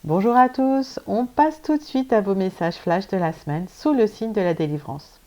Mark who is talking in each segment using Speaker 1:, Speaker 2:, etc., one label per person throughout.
Speaker 1: Bonjour à tous, on passe tout de suite à vos messages flash de la semaine sous le signe de la délivrance.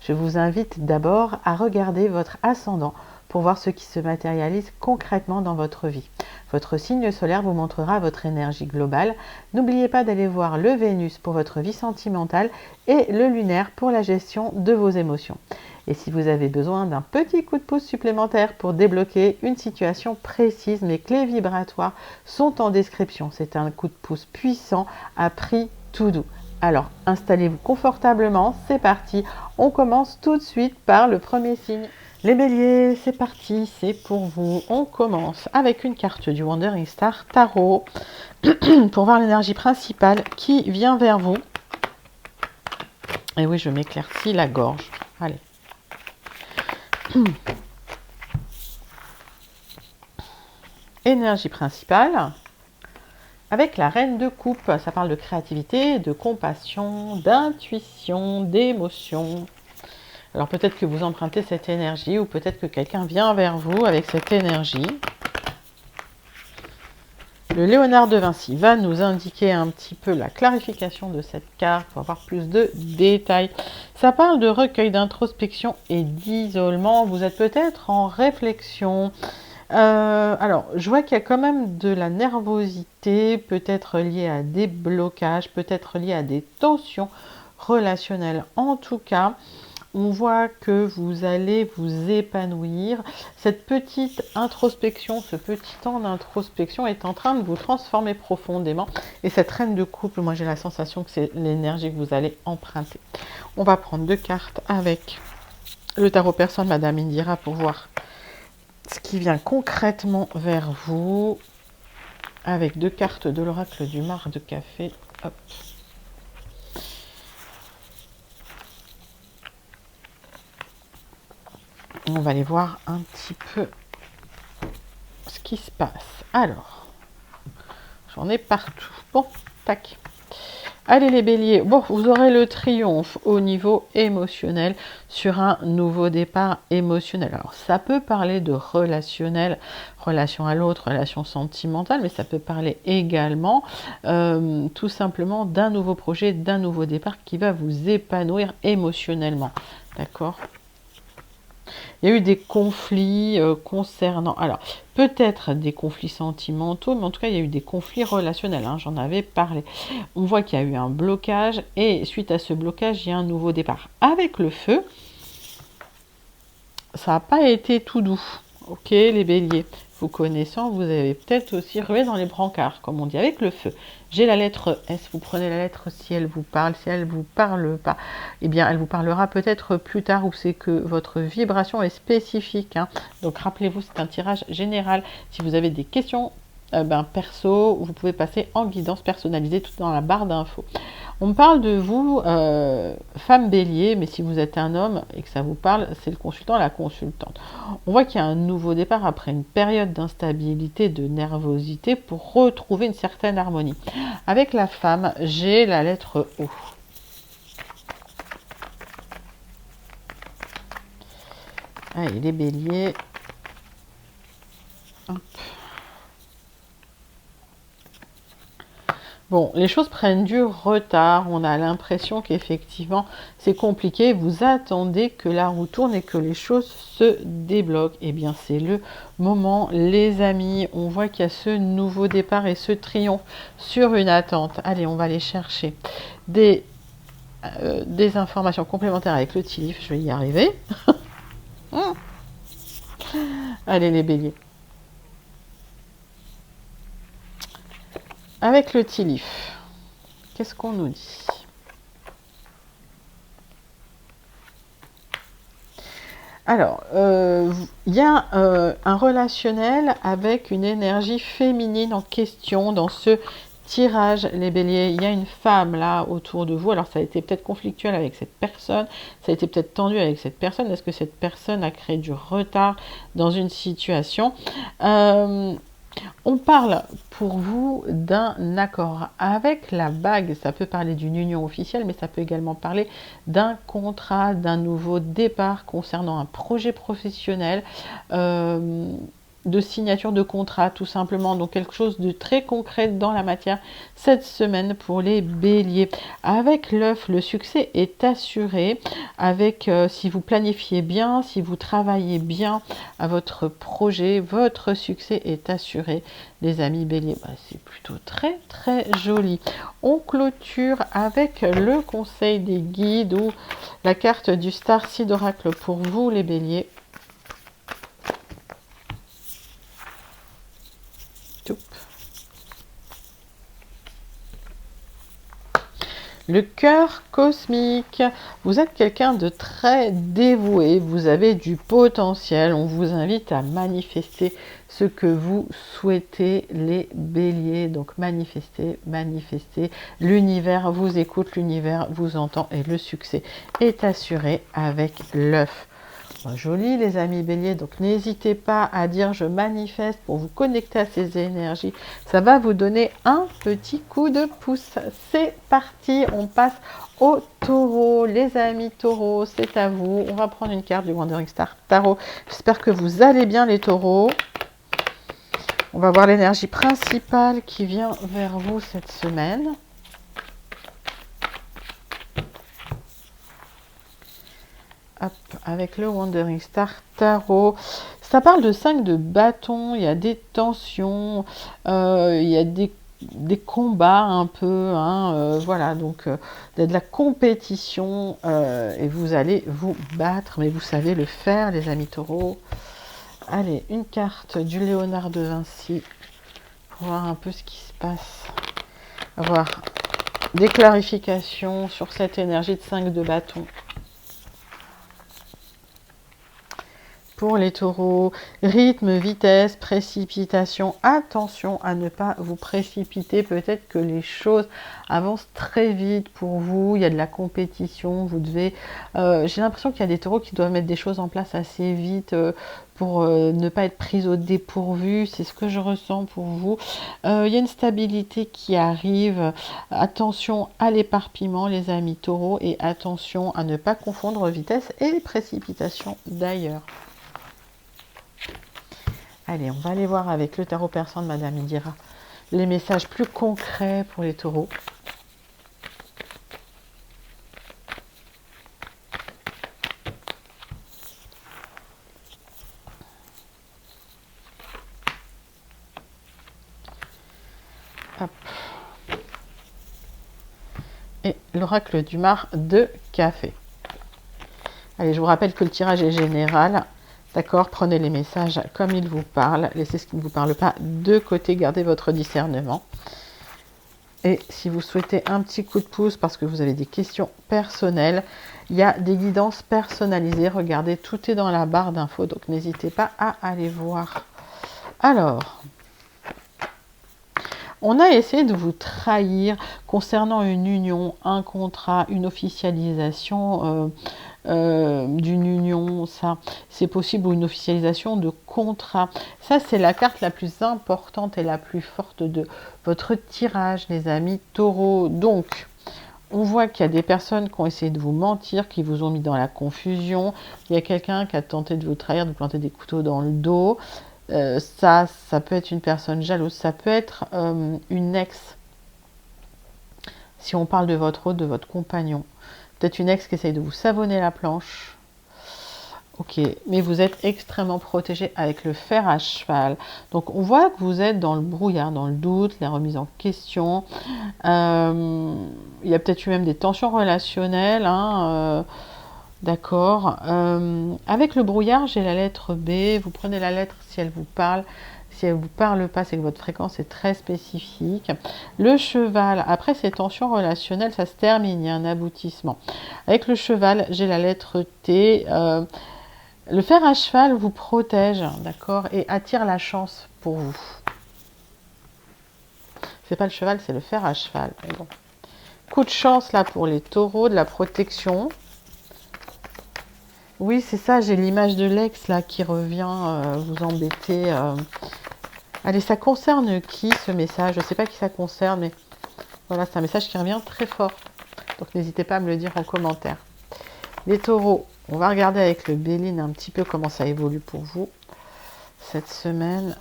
Speaker 1: Je vous invite d'abord à regarder votre ascendant pour voir ce qui se matérialise concrètement dans votre vie. Votre signe solaire vous montrera votre énergie globale. N'oubliez pas d'aller voir le Vénus pour votre vie sentimentale et le lunaire pour la gestion de vos émotions. Et si vous avez besoin d'un petit coup de pouce supplémentaire pour débloquer une situation précise, mes clés vibratoires sont en description. C'est un coup de pouce puissant à prix tout doux. Alors, installez-vous confortablement, c'est parti. On commence tout de suite par le premier signe. Les béliers, c'est parti, c'est pour vous. On commence avec une carte du Wandering Star Tarot pour voir l'énergie principale qui vient vers vous. Et oui, je m'éclaircis la gorge. Allez. Énergie principale avec la reine de coupe. Ça parle de créativité, de compassion, d'intuition, d'émotion. Alors peut-être que vous empruntez cette énergie ou peut-être que quelqu'un vient vers vous avec cette énergie. Le Léonard de Vinci va nous indiquer un petit peu la clarification de cette carte pour avoir plus de détails. Ça parle de recueil, d'introspection et d'isolement. Vous êtes peut-être en réflexion. Alors, je vois qu'il y a quand même de la nervosité, peut-être liée à des blocages, peut-être liée à des tensions relationnelles. En tout cas, on voit que vous allez vous épanouir. Cette petite introspection, ce petit temps d'introspection est en train de vous transformer profondément. Et cette reine de couple, moi j'ai la sensation que c'est l'énergie que vous allez emprunter. On va prendre deux cartes avec le tarot personne, Madame Indira, pour voir ce qui vient concrètement vers vous. Avec deux cartes de l'oracle du Mar de Café. Hop. On va aller voir un petit peu ce qui se passe. Alors, j'en ai partout. Bon, tac. Allez les béliers, bon, vous aurez le triomphe au niveau émotionnel sur un nouveau départ émotionnel. Alors, ça peut parler de relationnel, relation à l'autre, relation sentimentale, mais ça peut parler également tout simplement d'un nouveau projet, d'un nouveau départ qui va vous épanouir émotionnellement. D'accord ? Il y a eu des conflits concernant, alors peut-être des conflits sentimentaux, mais en tout cas il y a eu des conflits relationnels, hein, j'en avais parlé. On voit qu'il y a eu un blocage et suite à ce blocage, il y a un nouveau départ. Avec le feu, ça n'a pas été tout doux. Ok les béliers, vous connaissant, vous avez peut-être aussi rué dans les brancards, comme on dit, avec le feu. J'ai la lettre S, vous prenez la lettre si elle vous parle, si elle ne vous parle pas, eh bien elle vous parlera peut-être plus tard où c'est que votre vibration est spécifique. Hein. Donc rappelez-vous, c'est un tirage général. Si vous avez des questions perso, vous pouvez passer en guidance personnalisée tout dans la barre d'infos. On me parle de vous, femme bélier, mais si vous êtes un homme et que ça vous parle, c'est le consultant, la consultante. On voit qu'il y a un nouveau départ après une période d'instabilité, de nervosité pour retrouver une certaine harmonie. Avec la femme, j'ai la lettre O. Allez, les béliers. Hop. Bon, les choses prennent du retard, on a l'impression qu'effectivement c'est compliqué, vous attendez que la roue tourne et que les choses se débloquent. Eh bien c'est le moment les amis, on voit qu'il y a ce nouveau départ et ce triomphe sur une attente. Allez, on va aller chercher des informations complémentaires avec le tilif, je vais y arriver. Allez les béliers. Avec le tilif, qu'est-ce qu'on nous dit? Alors, il y a un relationnel avec une énergie féminine en question dans ce tirage, les béliers. Il y a une femme là autour de vous. Alors, ça a été peut-être conflictuel avec cette personne. Ça a été peut-être tendu avec cette personne. Est-ce que cette personne a créé du retard dans une situation on parle pour vous d'un accord avec la bague, ça peut parler d'une union officielle, mais ça peut également parler d'un contrat, d'un nouveau départ concernant un projet professionnel. de signature de contrat, tout simplement. Donc, quelque chose de très concret dans la matière cette semaine pour les béliers. Avec l'œuf, le succès est assuré. Avec, si vous planifiez bien, si vous travaillez bien à votre projet, votre succès est assuré. Les amis béliers, c'est plutôt très, très joli. On clôture avec le conseil des guides ou la carte du Star Seed Oracle pour vous, les béliers. Le cœur cosmique. Vous êtes quelqu'un de très dévoué, vous avez du potentiel. On vous invite à manifester ce que vous souhaitez, les béliers. Donc manifestez, manifestez. L'univers vous écoute, l'univers vous entend et le succès est assuré avec l'œuf. Joli les amis béliers, donc n'hésitez pas à dire je manifeste pour vous connecter à ces énergies. Ça va vous donner un petit coup de pouce. C'est parti, on passe au taureau. Les amis taureaux, c'est à vous. On va prendre une carte du Wandering Star Tarot. J'espère que vous allez bien les taureaux. On va voir l'énergie principale qui vient vers vous cette semaine. Hop, avec le Wandering Star Tarot. Ça parle de 5 de bâtons, il y a des tensions, il y a des combats un peu, voilà, donc il y a de la compétition et vous allez vous battre, mais vous savez le faire les amis taureaux. Allez, une carte du Léonard de Vinci pour voir un peu ce qui se passe. Avoir des clarifications sur cette énergie de 5 de bâtons. Pour les taureaux, rythme, vitesse, précipitation, attention à ne pas vous précipiter. Peut-être que les choses avancent très vite pour vous. Il y a de la compétition. Vous devez. J'ai l'impression qu'il y a des taureaux qui doivent mettre des choses en place assez vite pour ne pas être pris au dépourvu. C'est ce que je ressens pour vous. Il y a une stabilité qui arrive. Attention à l'éparpillement, les amis taureaux, et attention à ne pas confondre vitesse et précipitation d'ailleurs. Allez, on va aller voir avec le tarot persan de Madame Indira les messages plus concrets pour les taureaux. Hop. Et l'oracle du mar de café. Allez, je vous rappelle que le tirage est général. D'accord, prenez les messages comme ils vous parlent. Laissez ce qui ne vous parle pas de côté. Gardez votre discernement. Et si vous souhaitez un petit coup de pouce parce que vous avez des questions personnelles, il y a des guidances personnalisées. Regardez, tout est dans la barre d'infos. Donc, n'hésitez pas à aller voir. Alors, on a essayé de vous trahir concernant une union, un contrat, une officialisation d'une union, ça c'est possible, ou une officialisation de contrat. Ça c'est la carte la plus importante et la plus forte de votre tirage, les amis taureaux. Donc on voit qu'il y a des personnes qui ont essayé de vous mentir, qui vous ont mis dans la confusion. Il y a quelqu'un qui a tenté de vous trahir, de vous planter des couteaux dans le dos. Ça peut être une personne jalouse, ça peut être une ex. Si on parle de votre hôte, de votre compagnon. Peut-être une ex qui essaye de vous savonner la planche. Ok, mais vous êtes extrêmement protégé avec le fer à cheval. Donc on voit que vous êtes dans le brouillard, dans le doute, la remise en question. Il y a peut-être eu même des tensions relationnelles. D'accord. Avec le brouillard, j'ai la lettre B. Vous prenez la lettre si elle vous parle. Si elle ne vous parle pas, c'est que votre fréquence est très spécifique. Le cheval, après ces tensions relationnelles, ça se termine, il y a un aboutissement. Avec le cheval, j'ai la lettre T. Le fer à cheval vous protège, d'accord, et attire la chance pour vous. C'est pas le cheval, c'est le fer à cheval. Mais bon. Coup de chance là pour les taureaux, de la protection. Oui, c'est ça, j'ai l'image de l'ex là qui revient vous embêter. Allez, ça concerne qui ce message? Je ne sais pas qui ça concerne, mais voilà, c'est un message qui revient très fort. Donc n'hésitez pas à me le dire en commentaire. Les taureaux, on va regarder avec le Béline un petit peu comment ça évolue pour vous. cette semaine.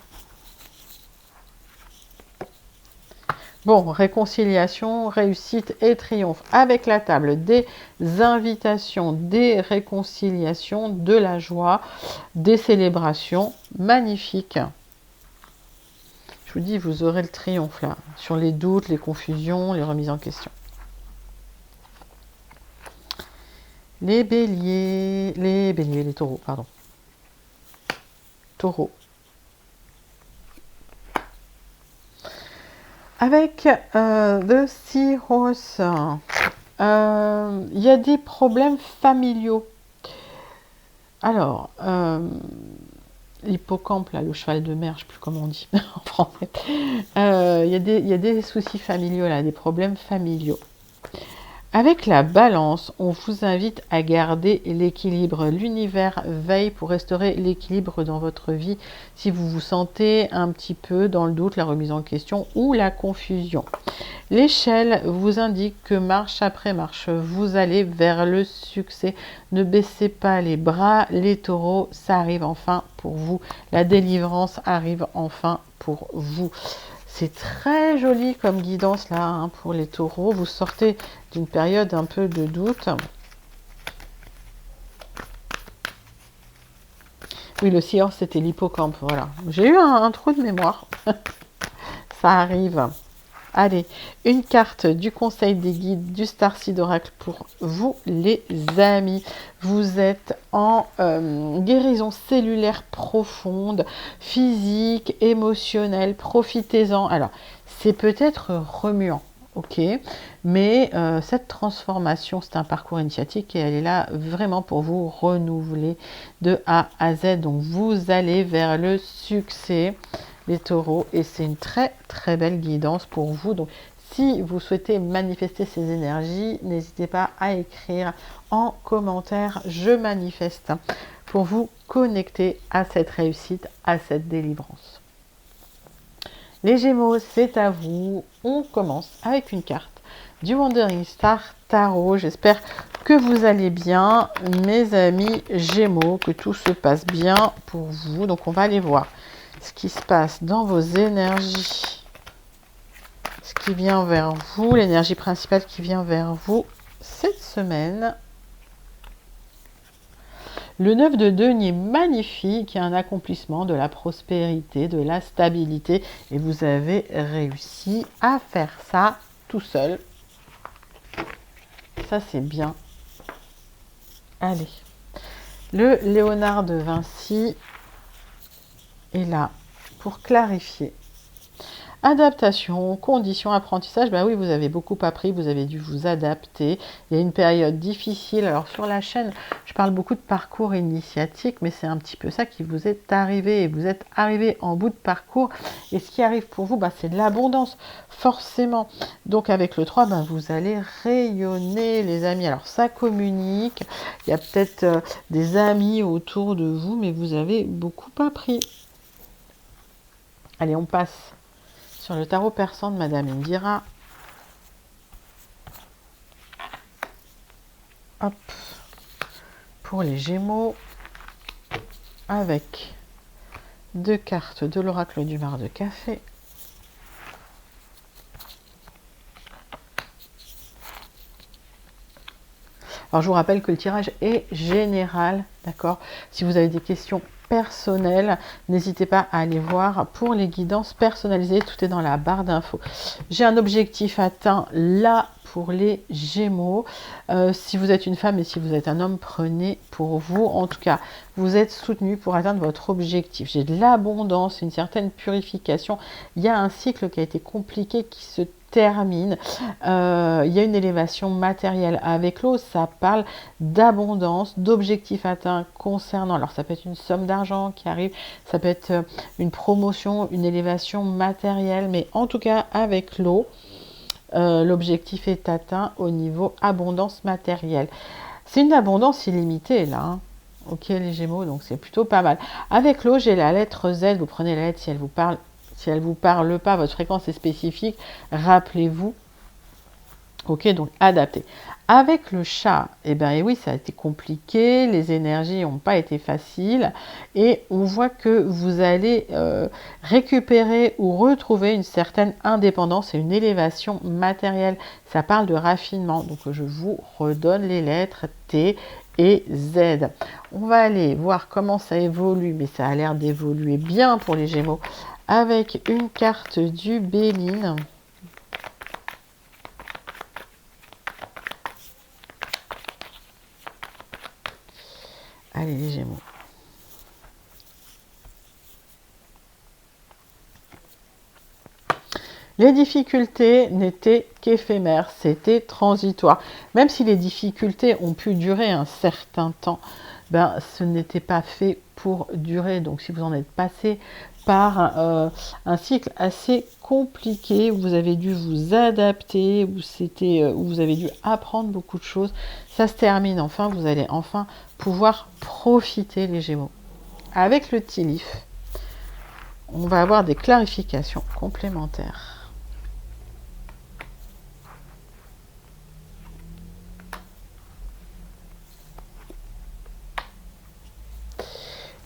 Speaker 1: Bon, réconciliation, réussite et triomphe avec la table, des invitations, des réconciliations, de la joie, des célébrations magnifiques. Je vous dis, vous aurez le triomphe là, sur les doutes, les confusions, les remises en question. Les béliers, les taureaux, pardon. Taureau. Avec The Seahorse, il y a des problèmes familiaux. Alors, l'hippocampe, là, le cheval de mer, je ne sais plus comment on dit en français. Il y a des soucis familiaux, là, des problèmes familiaux. Avec la balance, on vous invite à garder l'équilibre. L'univers veille pour restaurer l'équilibre dans votre vie si vous vous sentez un petit peu dans le doute, la remise en question ou la confusion. L'échelle vous indique que marche après marche, vous allez vers le succès. Ne baissez pas les bras, les taureaux, ça arrive enfin pour vous. La délivrance arrive enfin pour vous. C'est très joli comme guidance là hein, pour les taureaux. Vous sortez d'une période un peu de doute. Oui, le Seahorse, c'était l'hippocampe. Voilà. J'ai eu un trou de mémoire. Ça arrive. Allez, une carte du conseil des guides du Starseed Oracle pour vous les amis. Vous êtes en guérison cellulaire profonde, physique, émotionnelle. Profitez-en. Alors, c'est peut-être remuant, ok, mais cette transformation, c'est un parcours initiatique et elle est là vraiment pour vous renouveler de A à Z. Donc, vous allez vers le succès. Les taureaux, et c'est une très très belle guidance pour vous. Donc si vous souhaitez manifester ces énergies, n'hésitez pas à écrire en commentaire je manifeste pour vous connecter à cette réussite, à cette délivrance. Les Gémeaux, c'est à vous. On commence avec une carte du Wandering Star Tarot. J'espère que vous allez bien, mes amis Gémeaux, que tout se passe bien pour vous. Donc on va aller voir ce qui se passe dans vos énergies, ce qui vient vers vous, l'énergie principale qui vient vers vous cette semaine. Le 9 de denier magnifique, un accomplissement de la prospérité, de la stabilité, et vous avez réussi à faire ça tout seul. Ça c'est bien. Allez, le Léonard de Vinci est là pour clarifier. Adaptation, conditions, apprentissage, ben oui, vous avez beaucoup appris, vous avez dû vous adapter. Il y a une période difficile. Alors sur la chaîne, je parle beaucoup de parcours initiatique, mais c'est un petit peu ça qui vous est arrivé. Et vous êtes arrivé en bout de parcours. Et ce qui arrive pour vous, ben, c'est de l'abondance, forcément. Donc avec le 3, ben, vous allez rayonner, les amis. Alors ça communique. Il y a peut-être des amis autour de vous, mais vous avez beaucoup appris. Allez, on passe sur le tarot persan de Madame Indira. Hop. Pour les Gémeaux, avec 2 cartes de l'oracle du mar de café. Alors, je vous rappelle que le tirage est général, d'accord? Si vous avez des questions personnelles, n'hésitez pas à aller voir pour les guidances personnalisées. Tout est dans la barre d'infos. J'ai un objectif atteint là pour les Gémeaux. Si vous êtes une femme et si vous êtes un homme, prenez pour vous. En tout cas, vous êtes soutenu pour atteindre votre objectif. J'ai de l'abondance, une certaine purification. Il y a un cycle qui a été compliqué qui se termine. Il y a une élévation matérielle avec l'eau. Ça parle d'abondance, d'objectifs atteints concernant. Alors, ça peut être une somme d'argent qui arrive. Ça peut être une promotion, une élévation matérielle. Mais en tout cas, avec l'eau, l'objectif est atteint au niveau abondance matérielle. C'est une abondance illimitée là. Hein. Ok les Gémeaux, donc c'est plutôt pas mal. Avec l'eau, j'ai la lettre Z. Vous prenez la lettre si elle vous parle. Si elle ne vous parle pas, votre fréquence est spécifique. Rappelez-vous, Ok, donc adapté. Avec le chat, eh bien et oui, ça a été compliqué, les énergies n'ont pas été faciles et on voit que vous allez récupérer ou retrouver une certaine indépendance et une élévation matérielle. Ça parle de raffinement, donc je vous redonne les lettres T et Z. On va aller voir comment ça évolue, mais ça a l'air d'évoluer bien pour les Gémeaux avec une carte du Béline. Allez les Gémeaux. Les difficultés n'étaient qu'éphémères, c'était transitoire. Même si les difficultés ont pu durer un certain temps, ben, ce n'était pas fait pour durer. Donc si vous en êtes passé par un cycle assez compliqué, où vous avez dû vous adapter, où vous avez dû apprendre beaucoup de choses, ça se termine enfin, vous allez enfin pouvoir profiter les Gémeaux. Avec le Tilif, on va avoir des clarifications complémentaires.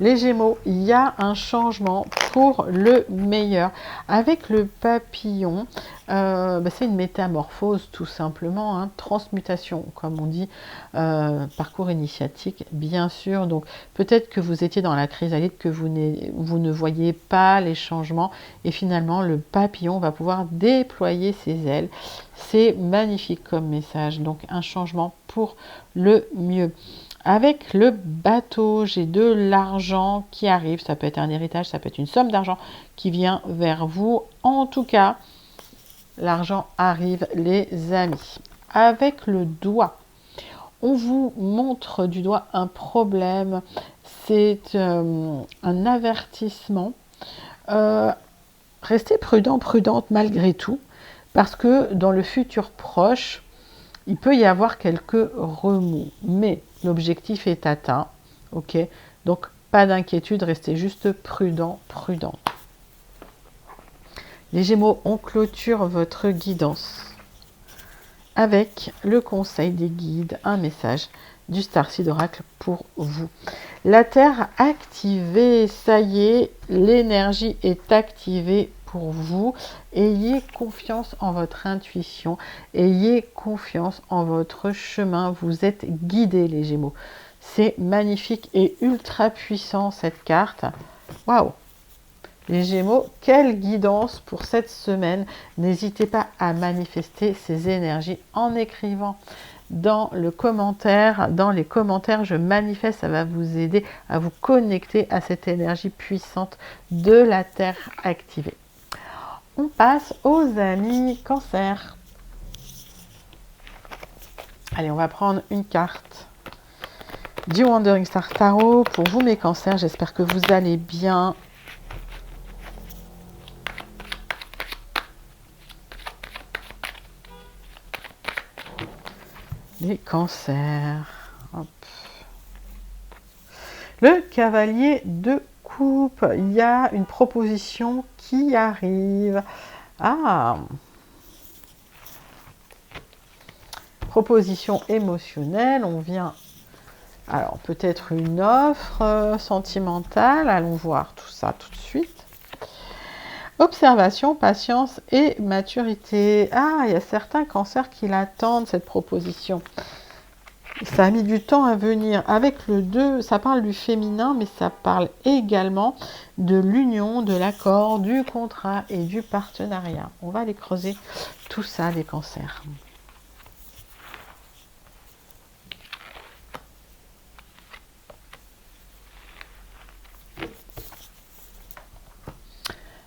Speaker 1: Les Gémeaux, il y a un changement pour le meilleur. Avec le papillon, c'est une métamorphose tout simplement, hein, transmutation, comme on dit, parcours initiatique, bien sûr. Donc peut-être que vous étiez dans la chrysalide, que vous ne voyez pas les changements, et finalement le papillon va pouvoir déployer ses ailes. C'est magnifique comme message, donc un changement pour le mieux. Avec le bateau, j'ai de l'argent qui arrive. Ça peut être un héritage, ça peut être une somme d'argent qui vient vers vous. En tout cas, l'argent arrive, les amis. Avec le doigt, on vous montre du doigt un problème. C'est un avertissement. Restez prudent, prudente malgré tout, parce que dans le futur proche, il peut y avoir quelques remous, mais l'objectif est atteint, ok? Donc, pas d'inquiétude, restez juste prudent, prudente. Les Gémeaux, on clôture votre guidance avec le conseil des guides, un message du Starseed Oracle pour vous. La Terre activée, ça y est, l'énergie est activée pour vous. Ayez confiance en votre intuition, ayez confiance en votre chemin. Vous êtes guidés, les Gémeaux. C'est magnifique et ultra puissant cette carte. Waouh! Les Gémeaux, quelle guidance pour cette semaine. N'hésitez pas à manifester ces énergies en écrivant dans les commentaires, je manifeste, ça va vous aider à vous connecter à cette énergie puissante de la Terre activée. On passe aux amis Cancer. Allez, on va prendre une carte du Wandering Star Tarot pour vous mes cancers. J'espère que vous allez bien. Les cancers. Hop. Le cavalier de coupe. Il y a une proposition qui arrive. Ah! Proposition émotionnelle. On vient... Alors, peut-être une offre sentimentale. Allons voir tout ça tout de suite. Observation, patience et maturité. Ah, il y a certains cancers qui l'attendent, cette proposition. Ça a mis du temps à venir. Avec le 2, ça parle du féminin, mais ça parle également de l'union, de l'accord, du contrat et du partenariat. On va aller creuser tout ça, les cancers.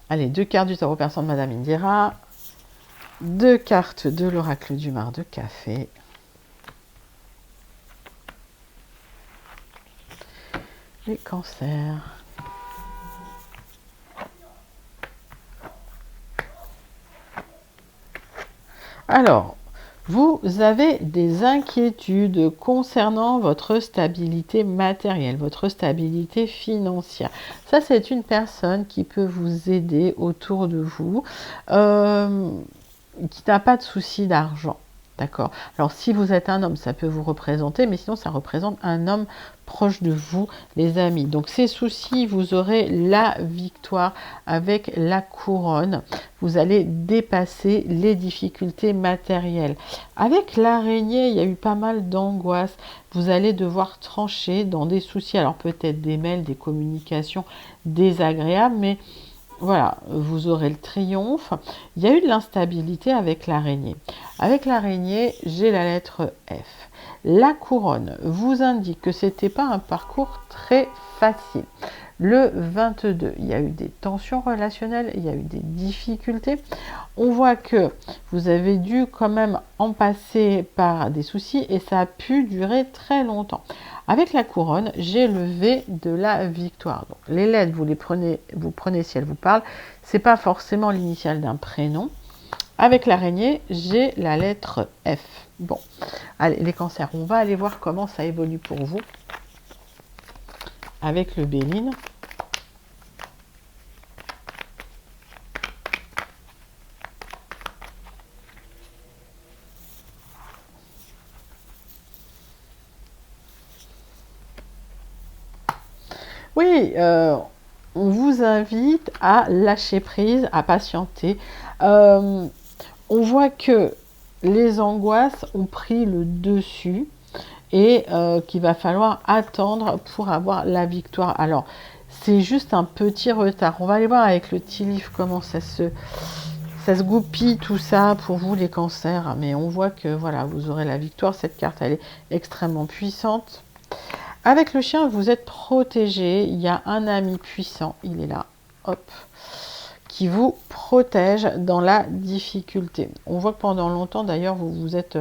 Speaker 1: Allez, 2 cartes du tarot persan de Madame Indira, 2 cartes de l'oracle du mar de café. Les cancers. Alors, vous avez des inquiétudes concernant votre stabilité matérielle, votre stabilité financière. Ça, c'est une personne qui peut vous aider autour de vous, qui n'a pas de souci d'argent. D'accord. Alors, si vous êtes un homme, ça peut vous représenter, mais sinon, ça représente un homme proche de vous, les amis. Donc, ces soucis, vous aurez la victoire avec la couronne. Vous allez dépasser les difficultés matérielles. Avec l'araignée, il y a eu pas mal d'angoisse. Vous allez devoir trancher dans des soucis. Alors, peut-être des mails, des communications désagréables, mais voilà, vous aurez le triomphe. Il y a eu de l'instabilité avec l'araignée. Avec l'araignée, j'ai la lettre F. La couronne vous indique que c'était pas un parcours très facile. Le 22, il y a eu des tensions relationnelles, il y a eu des difficultés. On voit que vous avez dû quand même en passer par des soucis et ça a pu durer très longtemps. Avec la couronne, j'ai le V de la victoire. Donc, les lettres, vous prenez si elles vous parlent. C'est pas forcément l'initiale d'un prénom. Avec l'araignée, j'ai la lettre F. Bon, allez, les cancers, on va aller voir comment ça évolue pour vous. Avec le Béline. Oui, on vous invite à lâcher prise, à patienter. On voit que les angoisses ont pris le dessus et qu'il va falloir attendre pour avoir la victoire. Alors, c'est juste un petit retard. On va aller voir avec le tea leaf comment ça se goupille tout ça pour vous les cancers. Mais on voit que voilà, vous aurez la victoire. Cette carte, elle est extrêmement puissante. Avec le chien, vous êtes protégé. Il y a un ami puissant, il est là, hop, qui vous protège dans la difficulté. On voit que pendant longtemps, d'ailleurs, vous vous êtes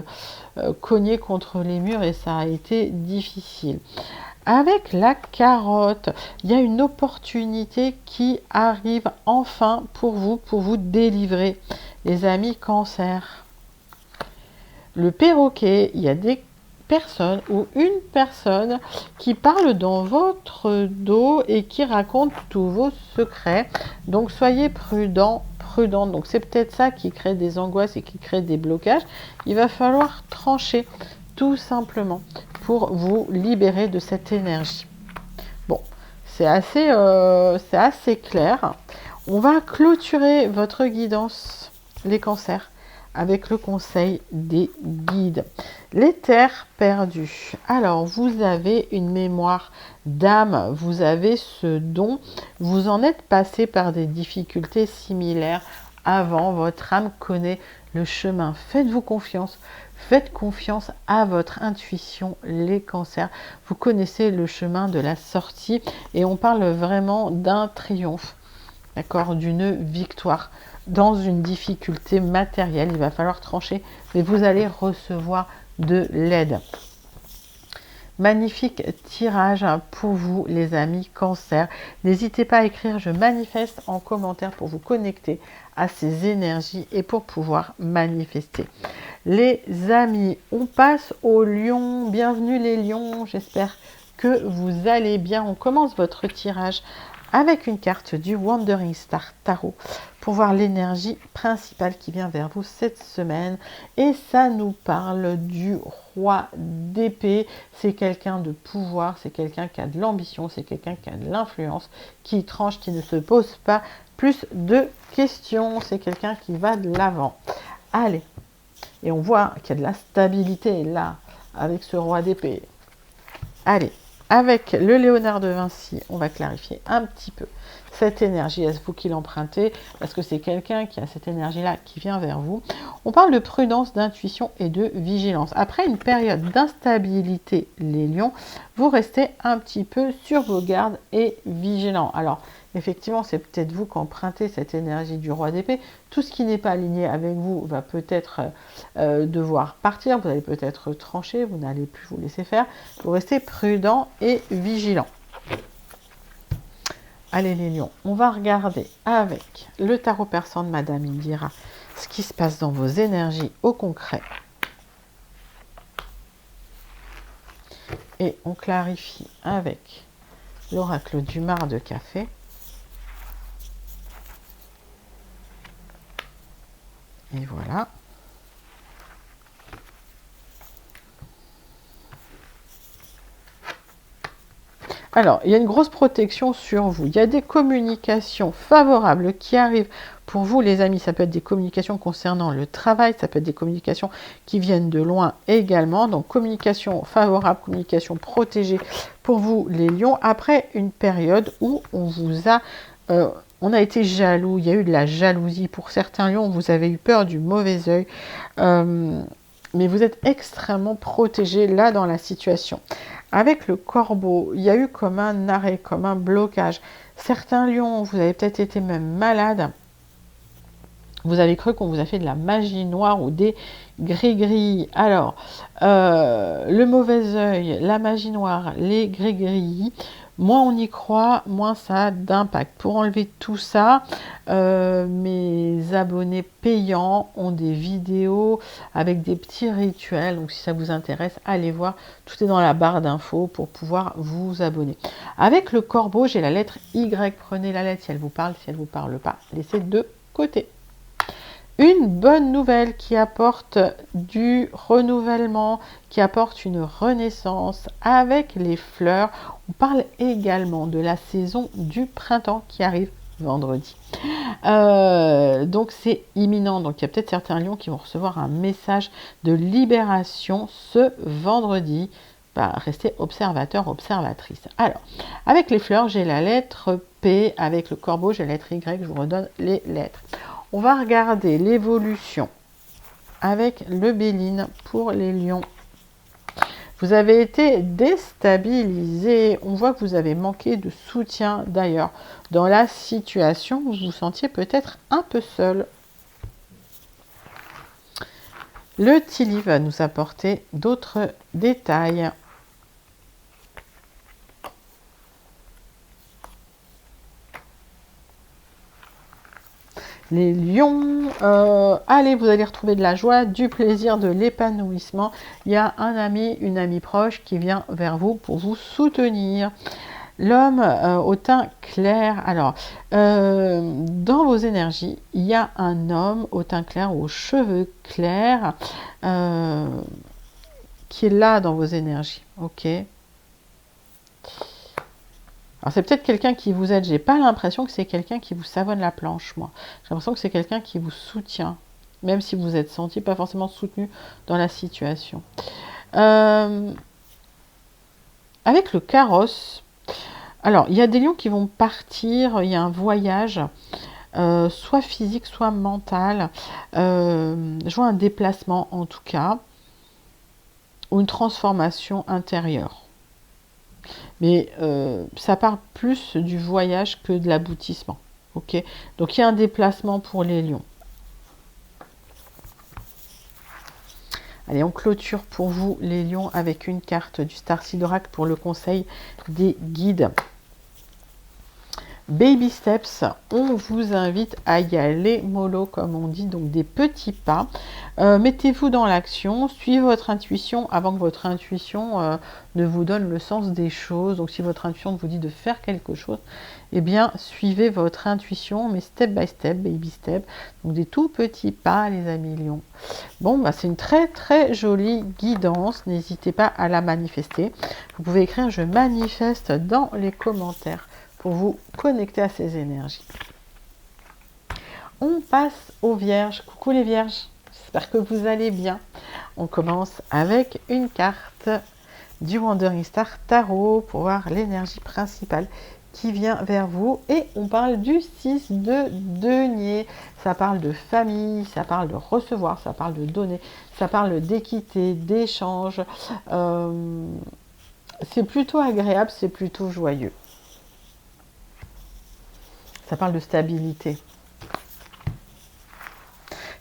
Speaker 1: cogné contre les murs et ça a été difficile. Avec la carotte, il y a une opportunité qui arrive enfin pour vous délivrer, les amis cancer. Le perroquet, il y a des personne ou une personne qui parle dans votre dos et qui raconte tous vos secrets. Donc soyez prudent, prudente. Donc c'est peut-être ça qui crée des angoisses et qui crée des blocages. Il va falloir trancher tout simplement pour vous libérer de cette énergie. Bon, c'est assez clair. On va clôturer votre guidance, les cancers, avec le conseil des guides. Les terres perdues. Alors, vous avez une mémoire d'âme, vous avez ce don, vous en êtes passé par des difficultés similaires avant, votre âme connaît le chemin. Faites-vous confiance, faites confiance à votre intuition, les cancers. Vous connaissez le chemin de la sortie et on parle vraiment d'un triomphe, d'accord, d'une victoire. Dans une difficulté matérielle, il va falloir trancher, mais vous allez recevoir de l'aide. Magnifique tirage pour vous, les amis cancer. N'hésitez pas à écrire « Je manifeste » en commentaire pour vous connecter à ces énergies et pour pouvoir manifester. Les amis, on passe aux lions. Bienvenue les lions, j'espère que vous allez bien. On commence votre tirage avec une carte du Wandering Star Tarot pour voir l'énergie principale qui vient vers vous cette semaine. Et ça nous parle du roi d'épée. C'est quelqu'un de pouvoir, c'est quelqu'un qui a de l'ambition, c'est quelqu'un qui a de l'influence, qui tranche, qui ne se pose pas plus de questions. C'est quelqu'un qui va de l'avant. Allez, et on voit qu'il y a de la stabilité là, avec ce roi d'épée. Allez. Avec le Léonard de Vinci, on va clarifier un petit peu cette énergie. Est-ce vous qui l'empruntez? Parce que c'est quelqu'un qui a cette énergie-là qui vient vers vous. On parle de prudence, d'intuition et de vigilance. Après une période d'instabilité, les lions, vous restez un petit peu sur vos gardes et vigilants. Alors, effectivement, c'est peut-être vous qui empruntez cette énergie du roi d'épée. Tout ce qui n'est pas aligné avec vous va peut-être devoir partir. Vous allez peut-être trancher, vous n'allez plus vous laisser faire. Vous restez prudent et vigilant. Allez les lions, on va regarder avec le tarot persan de Madame Indira ce qui se passe dans vos énergies au concret. Et on clarifie avec l'oracle du mar de café. Et voilà. Alors, il y a une grosse protection sur vous. Il y a des communications favorables qui arrivent pour vous, les amis. Ça peut être des communications concernant le travail, ça peut être des communications qui viennent de loin également. Donc, communication favorable, communication protégée pour vous, les lions. Après une période où on a été jaloux, il y a eu de la jalousie. Pour certains lions, vous avez eu peur du mauvais œil. Mais vous êtes extrêmement protégé là dans la situation. Avec le corbeau, il y a eu comme un arrêt, comme un blocage. Certains lions, vous avez peut-être été même malade. Vous avez cru qu'on vous a fait de la magie noire ou des gris-gris. Alors, le mauvais œil, la magie noire, les gris-gris, moins on y croit, moins ça a d'impact. Pour enlever tout ça, mes abonnés payants ont des vidéos avec des petits rituels. Donc, si ça vous intéresse, allez voir. Tout est dans la barre d'infos pour pouvoir vous abonner. Avec le corbeau, j'ai la lettre Y. Prenez la lettre si elle vous parle, si elle ne vous parle pas. Laissez de côté. Une bonne nouvelle qui apporte du renouvellement, qui apporte une renaissance avec les fleurs. On parle également de la saison du printemps qui arrive vendredi. Donc c'est imminent. Donc il y a peut-être certains lions qui vont recevoir un message de libération ce vendredi. Restez observateur, observatrice. Alors, avec les fleurs, j'ai la lettre P. Avec le corbeau, j'ai la lettre Y. Je vous redonne les lettres. On va regarder l'évolution avec le Béline pour les lions. Vous avez été déstabilisé. On voit que vous avez manqué de soutien d'ailleurs. Dans la situation, vous vous sentiez peut-être un peu seul. Le Tilly va nous apporter d'autres détails. Les lions, allez, vous allez retrouver de la joie, du plaisir, de l'épanouissement. Il y a un ami, une amie proche qui vient vers vous pour vous soutenir. L'homme au teint clair, alors, dans vos énergies, il y a un homme au teint clair, aux cheveux clairs, qui est là dans vos énergies, ok? Alors, c'est peut-être quelqu'un qui vous aide. J'ai pas l'impression que c'est quelqu'un qui vous savonne la planche, moi. J'ai l'impression que c'est quelqu'un qui vous soutient, même si vous êtes senti pas forcément soutenu dans la situation. Avec le carrosse, alors, il y a des lions qui vont partir, il y a un voyage, soit physique, soit mental. Je vois un déplacement, en tout cas, ou une transformation intérieure. Mais ça part plus du voyage que de l'aboutissement. Ok, donc il y a un déplacement pour les lions. Allez, on clôture pour vous les lions avec une carte du Starseed Oracle pour le conseil des guides. Baby steps, on vous invite à y aller mollo comme on dit, donc des petits pas. Mettez-vous dans l'action, suivez votre intuition avant que votre intuition ne vous donne le sens des choses. Donc si votre intuition vous dit de faire quelque chose, eh bien suivez votre intuition, mais step by step, baby step. Donc des tout petits pas, les amis lions. Bon, c'est une très très jolie guidance, n'hésitez pas à la manifester. Vous pouvez écrire « Je manifeste » dans les commentaires pour vous connecter à ces énergies. On passe aux vierges. Coucou les vierges, j'espère que vous allez bien. On commence avec une carte du Wandering Star Tarot pour voir l'énergie principale qui vient vers vous. Et on parle du 6 de denier. Ça parle de famille, ça parle de recevoir, ça parle de donner, ça parle d'équité, d'échange. C'est plutôt agréable, c'est plutôt joyeux. Ça parle de stabilité.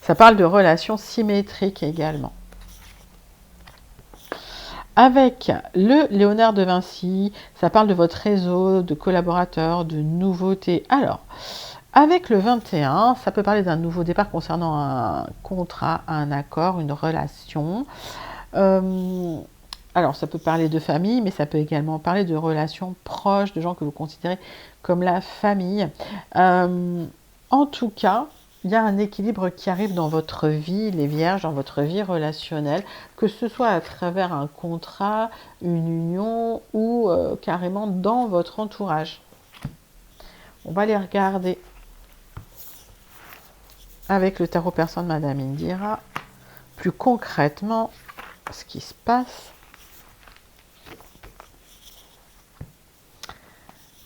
Speaker 1: Ça parle de relations symétriques également. Avec le Léonard de Vinci, ça parle de votre réseau, de collaborateurs, de nouveautés. Alors, avec le 21, ça peut parler d'un nouveau départ concernant un contrat, un accord, une relation. Alors, ça peut parler de famille, mais ça peut également parler de relations proches, de gens que vous considérez comme la famille. En tout cas, il y a un équilibre qui arrive dans votre vie, les vierges, dans votre vie relationnelle, que ce soit à travers un contrat, une union ou carrément dans votre entourage. On va les regarder avec le tarot persan de Madame Indira, plus concrètement, ce qui se passe.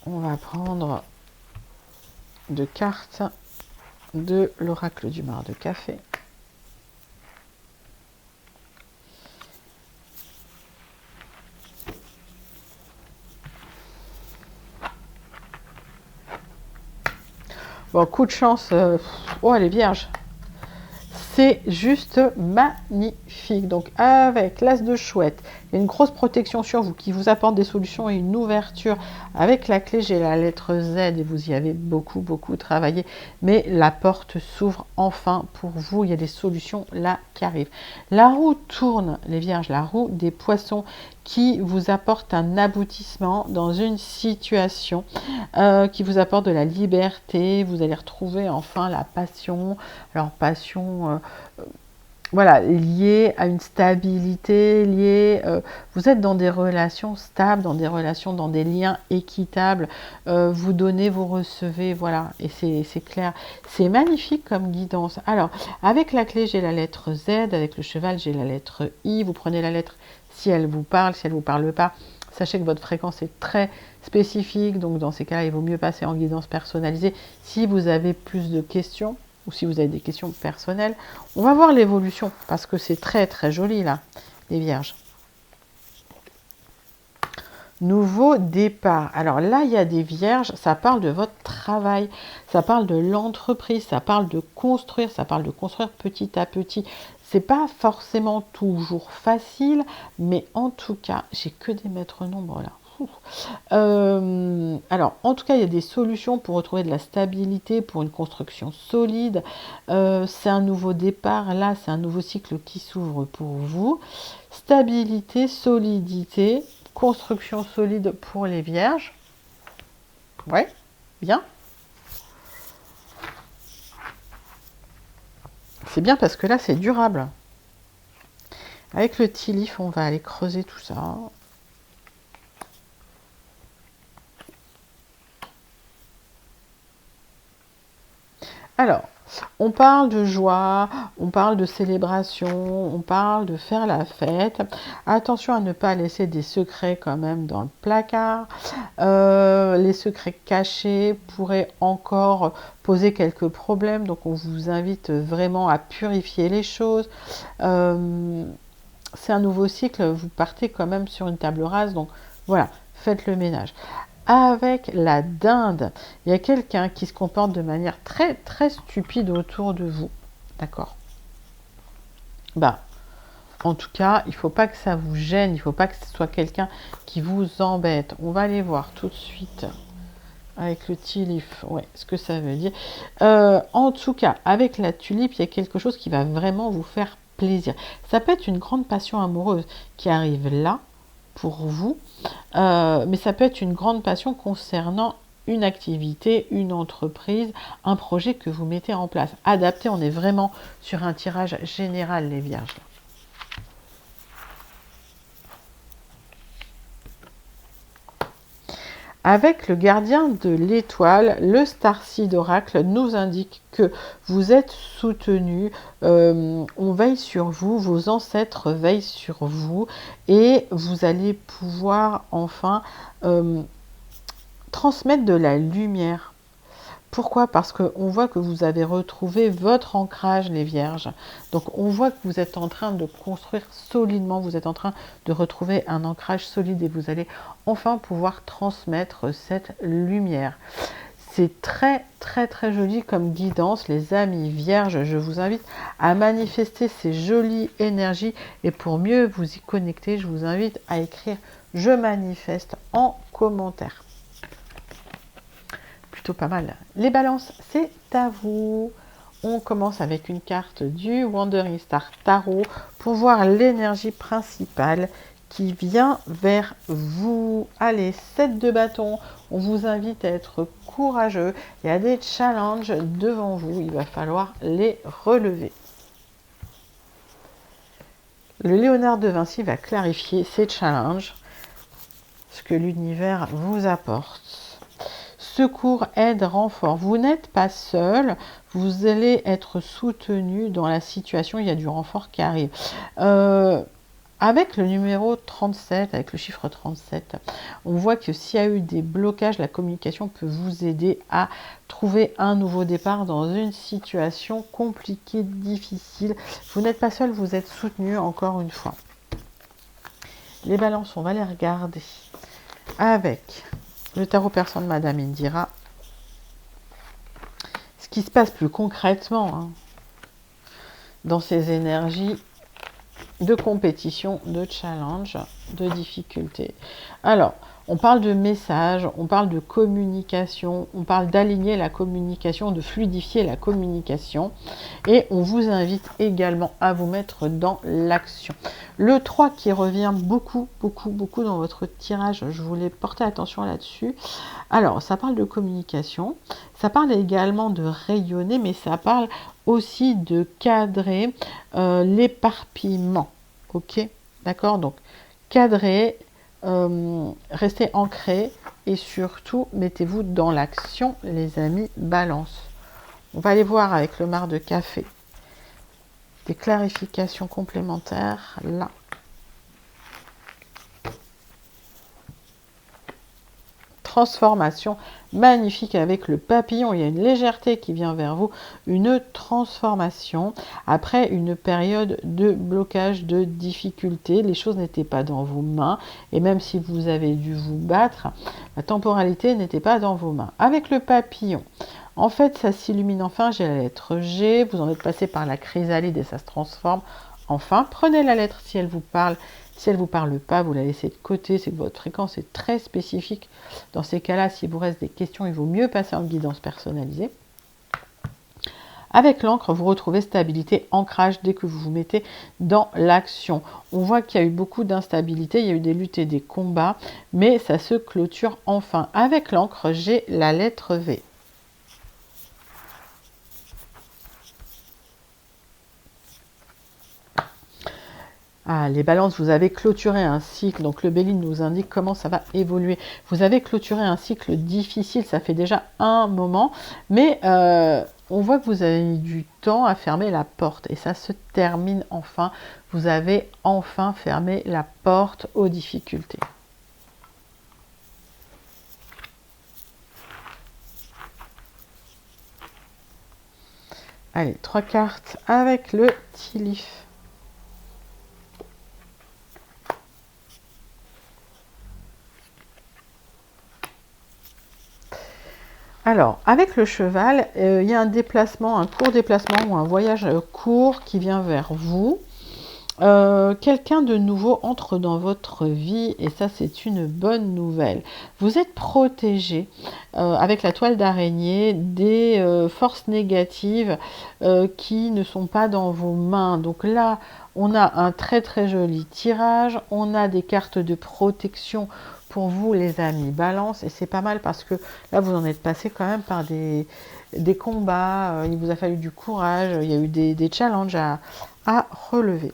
Speaker 1: On va prendre deux cartes de l'oracle du mar de café. Bon, coup de chance. Oh, elle est vierge. C'est juste magnifique. Donc, avec l'as de chouette, il y a une grosse protection sur vous qui vous apporte des solutions et une ouverture. Avec la clé, j'ai la lettre Z et vous y avez beaucoup, beaucoup travaillé. Mais la porte s'ouvre enfin pour vous. Il y a des solutions là qui arrivent. La roue tourne, les vierges, la roue des poissons qui vous apporte un aboutissement dans une situation, qui vous apporte de la liberté. Vous allez retrouver enfin la passion. Alors, passion... voilà, lié à une stabilité, lié, vous êtes dans des relations stables, dans des relations, dans des liens équitables, vous donnez, vous recevez, voilà, et c'est clair. C'est magnifique comme guidance. Alors, avec la clé, j'ai la lettre Z, avec le cheval, j'ai la lettre I, vous prenez la lettre si elle vous parle, si elle ne vous parle pas, sachez que votre fréquence est très spécifique, donc dans ces cas-là, il vaut mieux passer en guidance personnalisée. Si vous avez plus de questions, ou si vous avez des questions personnelles, on va voir l'évolution, parce que c'est très très joli là, les vierges. Nouveau départ. Alors là, il y a des vierges, ça parle de votre travail, ça parle de l'entreprise, ça parle de construire, ça parle de construire petit à petit. C'est pas forcément toujours facile, mais en tout cas, j'ai que des maîtres nombres là. Alors, en tout cas, il y a des solutions pour retrouver de la stabilité, pour une construction solide. C'est un nouveau départ. Là, c'est un nouveau cycle qui s'ouvre pour vous. Stabilité, solidité, construction solide pour les vierges. Ouais, bien. C'est bien parce que là, c'est durable. Avec le tilif, on va aller creuser tout ça. Alors, on parle de joie, on parle de célébration, on parle de faire la fête. Attention à ne pas laisser des secrets quand même dans le placard. Les secrets cachés pourraient encore poser quelques problèmes, donc on vous invite vraiment à purifier les choses. C'est un nouveau cycle, vous partez quand même sur une table rase, donc voilà, faites le ménage. Avec la dinde, il y a quelqu'un qui se comporte de manière très très stupide autour de vous. D'accord. Bah, en tout cas, il ne faut pas que ça vous gêne, il ne faut pas que ce soit quelqu'un qui vous embête. On va aller voir tout de suite avec le tilif, ouais, ce que ça veut dire. En tout cas, avec la tulipe, il y a quelque chose qui va vraiment vous faire plaisir. Ça peut être une grande passion amoureuse qui arrive là, pour vous, mais ça peut être une grande passion concernant une activité, une entreprise, un projet que vous mettez en place. Adapté, on est vraiment sur un tirage général, les vierges. Avec le gardien de l'étoile, le Starseed Oracle nous indique que vous êtes soutenu, on veille sur vous, vos ancêtres veillent sur vous et vous allez pouvoir enfin transmettre de la lumière. Pourquoi? Parce qu'on voit que vous avez retrouvé votre ancrage, les vierges. Donc, on voit que vous êtes en train de construire solidement, vous êtes en train de retrouver un ancrage solide et vous allez enfin pouvoir transmettre cette lumière. C'est très, très, très joli comme guidance, les amis vierges. Je vous invite à manifester ces jolies énergies et pour mieux vous y connecter, je vous invite à écrire « Je manifeste » en commentaire. Pas mal. Les balances, c'est à vous. On commence avec une carte du Wandering Star Tarot pour voir l'énergie principale qui vient vers vous. Allez, 7 de bâton, on vous invite à être courageux. Il y a des challenges devant vous, il va falloir les relever. Le Léonard de Vinci va clarifier ces challenges, ce que l'univers vous apporte. Secours, aide, renfort. Vous n'êtes pas seul, vous allez être soutenu dans la situation, il y a du renfort qui arrive. Avec le numéro 37, avec le chiffre 37, on voit que s'il y a eu des blocages, la communication peut vous aider à trouver un nouveau départ dans une situation compliquée, difficile. Vous n'êtes pas seul, vous êtes soutenu encore une fois. Les balances, on va les regarder avec le tarot persan de Madame Indira. Ce qui se passe plus concrètement hein, dans ces énergies de compétition, de challenge, de difficulté. Alors, on parle de message, on parle de communication, on parle d'aligner la communication, de fluidifier la communication. Et on vous invite également à vous mettre dans l'action. Le 3 qui revient beaucoup dans votre tirage, je voulais porter attention là-dessus. Alors, ça parle de communication, ça parle également de rayonner, mais ça parle aussi de cadrer l'éparpillement. Ok, d'accord, donc cadrer, restez ancré et surtout mettez-vous dans l'action, les amis balance. On va aller voir avec le marc de café des clarifications complémentaires là. Transformation magnifique avec le papillon, il y a une légèreté qui vient vers vous, une transformation après une période de blocage, de difficulté. Les choses n'étaient pas dans vos mains et même si vous avez dû vous battre, la temporalité n'était pas dans vos mains. Avec le papillon, en fait ça s'illumine enfin, j'ai la lettre G, vous en êtes passé par la chrysalide et ça se transforme enfin. Prenez la lettre si elle vous parle. Si elle ne vous parle pas, vous la laissez de côté, c'est que votre fréquence est très spécifique. Dans ces cas-là, s'il vous reste des questions, il vaut mieux passer en guidance personnalisée. Avec l'encre, vous retrouvez stabilité, ancrage dès que vous vous mettez dans l'action. On voit qu'il y a eu beaucoup d'instabilité, il y a eu des luttes et des combats, mais ça se clôture enfin. Avec l'encre, j'ai la lettre V. Ah, les balances, vous avez clôturé un cycle, donc le Béline nous indique comment ça va évoluer. Vous avez clôturé un cycle difficile, ça fait déjà un moment, mais on voit que vous avez mis du temps à fermer la porte, et ça se termine enfin. Vous avez enfin fermé la porte aux difficultés. Allez, 3 cartes avec le Tilif. Alors, avec le cheval, il y a un déplacement, un court déplacement ou un voyage court qui vient vers vous. Quelqu'un de nouveau entre dans votre vie et ça, c'est une bonne nouvelle. Vous êtes protégé avec la toile d'araignée des forces négatives qui ne sont pas dans vos mains. Donc là, on a un très joli tirage. On a des cartes de protection pour vous les amis balance et c'est pas mal parce que là vous en êtes passé quand même par des combats, il vous a fallu du courage, il y a eu des challenges à relever.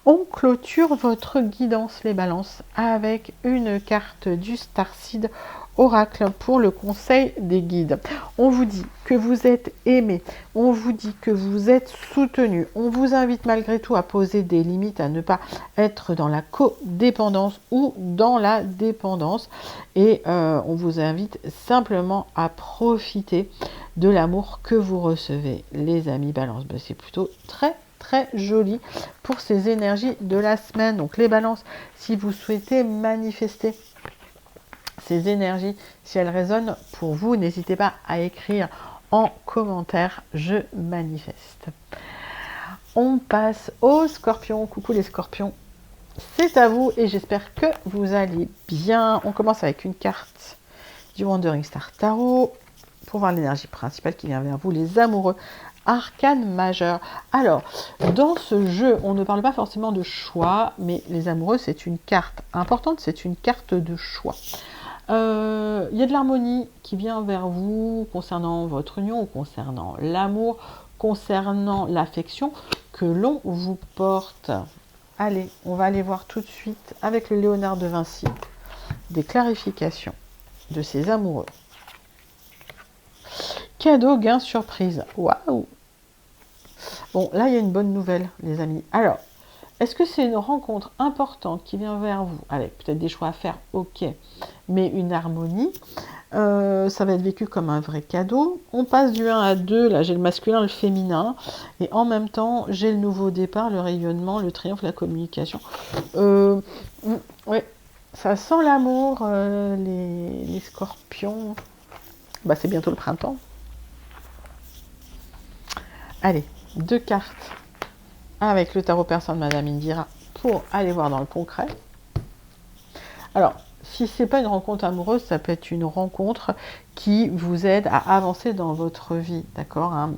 Speaker 1: On clôture votre guidance les balances avec une carte du Starseed Oracle pour le conseil des guides. On vous dit que vous êtes aimé, on vous dit que vous êtes soutenu, on vous invite malgré tout à poser des limites, à ne pas être dans la codépendance ou dans la dépendance et on vous invite simplement à profiter de l'amour que vous recevez les amis balance. Ben, c'est plutôt très joli pour ces énergies de la semaine. Donc les balances, si vous souhaitez manifester ces énergies, si elles résonnent pour vous, n'hésitez pas à écrire en commentaire je manifeste. On passe aux scorpions. Coucou les scorpions, c'est à vous et j'espère que vous allez bien. On commence avec une carte du Wandering Star Tarot pour voir l'énergie principale qui vient vers vous, les amoureux. Arcane majeur. Alors, dans ce jeu, on ne parle pas forcément de choix, mais les amoureux, c'est une carte importante, c'est une carte de choix. Il y a de l'harmonie qui vient vers vous concernant votre union, concernant l'amour, concernant l'affection que l'on vous porte. Allez, on va aller voir tout de suite avec le Léonard de Vinci des clarifications de ses amoureux. Cadeau, gain, surprise. Waouh! Bon, là, il y a une bonne nouvelle, les amis. Alors, est-ce que c'est une rencontre importante qui vient vers vous, avec peut-être des choix à faire, ok, mais une harmonie, ça va être vécu comme un vrai cadeau. On passe du 1 à 2, là j'ai le masculin, le féminin, et en même temps, j'ai le nouveau départ, le rayonnement, le triomphe, la communication. Ouais, ça sent l'amour, les scorpions. Bah, c'est bientôt le printemps. Allez, 2 cartes avec le tarot persan de Madame Indira pour aller voir dans le concret. Alors, si ce n'est pas une rencontre amoureuse, ça peut être une rencontre qui vous aide à avancer dans votre vie, d'accord, hein.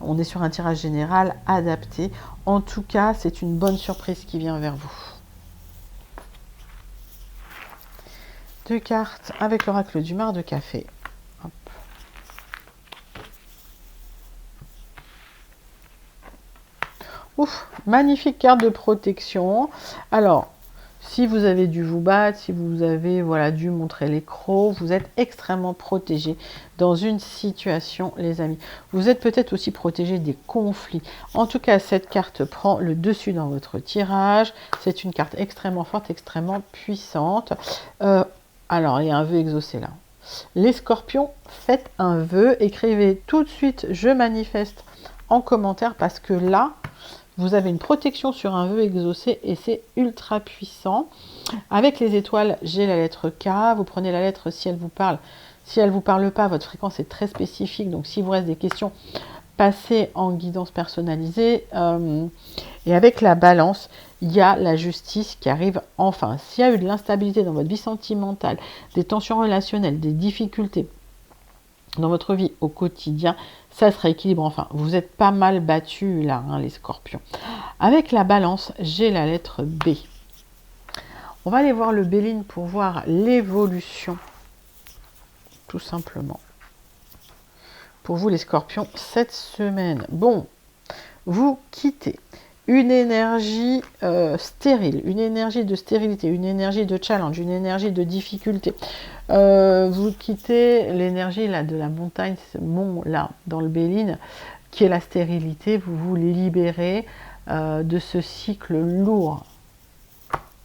Speaker 1: On est sur un tirage général adapté. En tout cas, c'est une bonne surprise qui vient vers vous. 2 cartes avec l'oracle du mar de café. Hop. Ouf, magnifique carte de protection. Alors, si vous avez dû vous battre, si vous avez dû montrer les crocs, vous êtes extrêmement protégé dans une situation, les amis. Vous êtes peut-être aussi protégé des conflits. En tout cas, cette carte prend le dessus dans votre tirage. C'est une carte extrêmement forte, extrêmement puissante. Alors, il y a un vœu exaucé là. Les scorpions, faites un vœu. Écrivez tout de suite « Je manifeste » en commentaire parce que là, vous avez une protection sur un vœu exaucé et c'est ultra puissant. Avec les étoiles, j'ai la lettre K. Vous prenez la lettre si elle vous parle. Si elle ne vous parle pas, votre fréquence est très spécifique. Donc, s'il vous reste des questions, passez en guidance personnalisée. Et avec la balance, il y a la justice qui arrive enfin. S'il y a eu de l'instabilité dans votre vie sentimentale, des tensions relationnelles, des difficultés dans votre vie au quotidien, ça se rééquilibre enfin. Vous êtes pas mal battus là, hein, les scorpions. Avec la balance, j'ai la lettre B. On va aller voir le Béline pour voir l'évolution, tout simplement. Pour vous les scorpions, cette semaine. Bon, vous quittez une énergie stérile, une énergie de stérilité, une énergie de challenge, une énergie de difficulté. Vous quittez l'énergie là de la montagne, ce mont là dans le Béline, qui est la stérilité. Vous vous libérez de ce cycle lourd.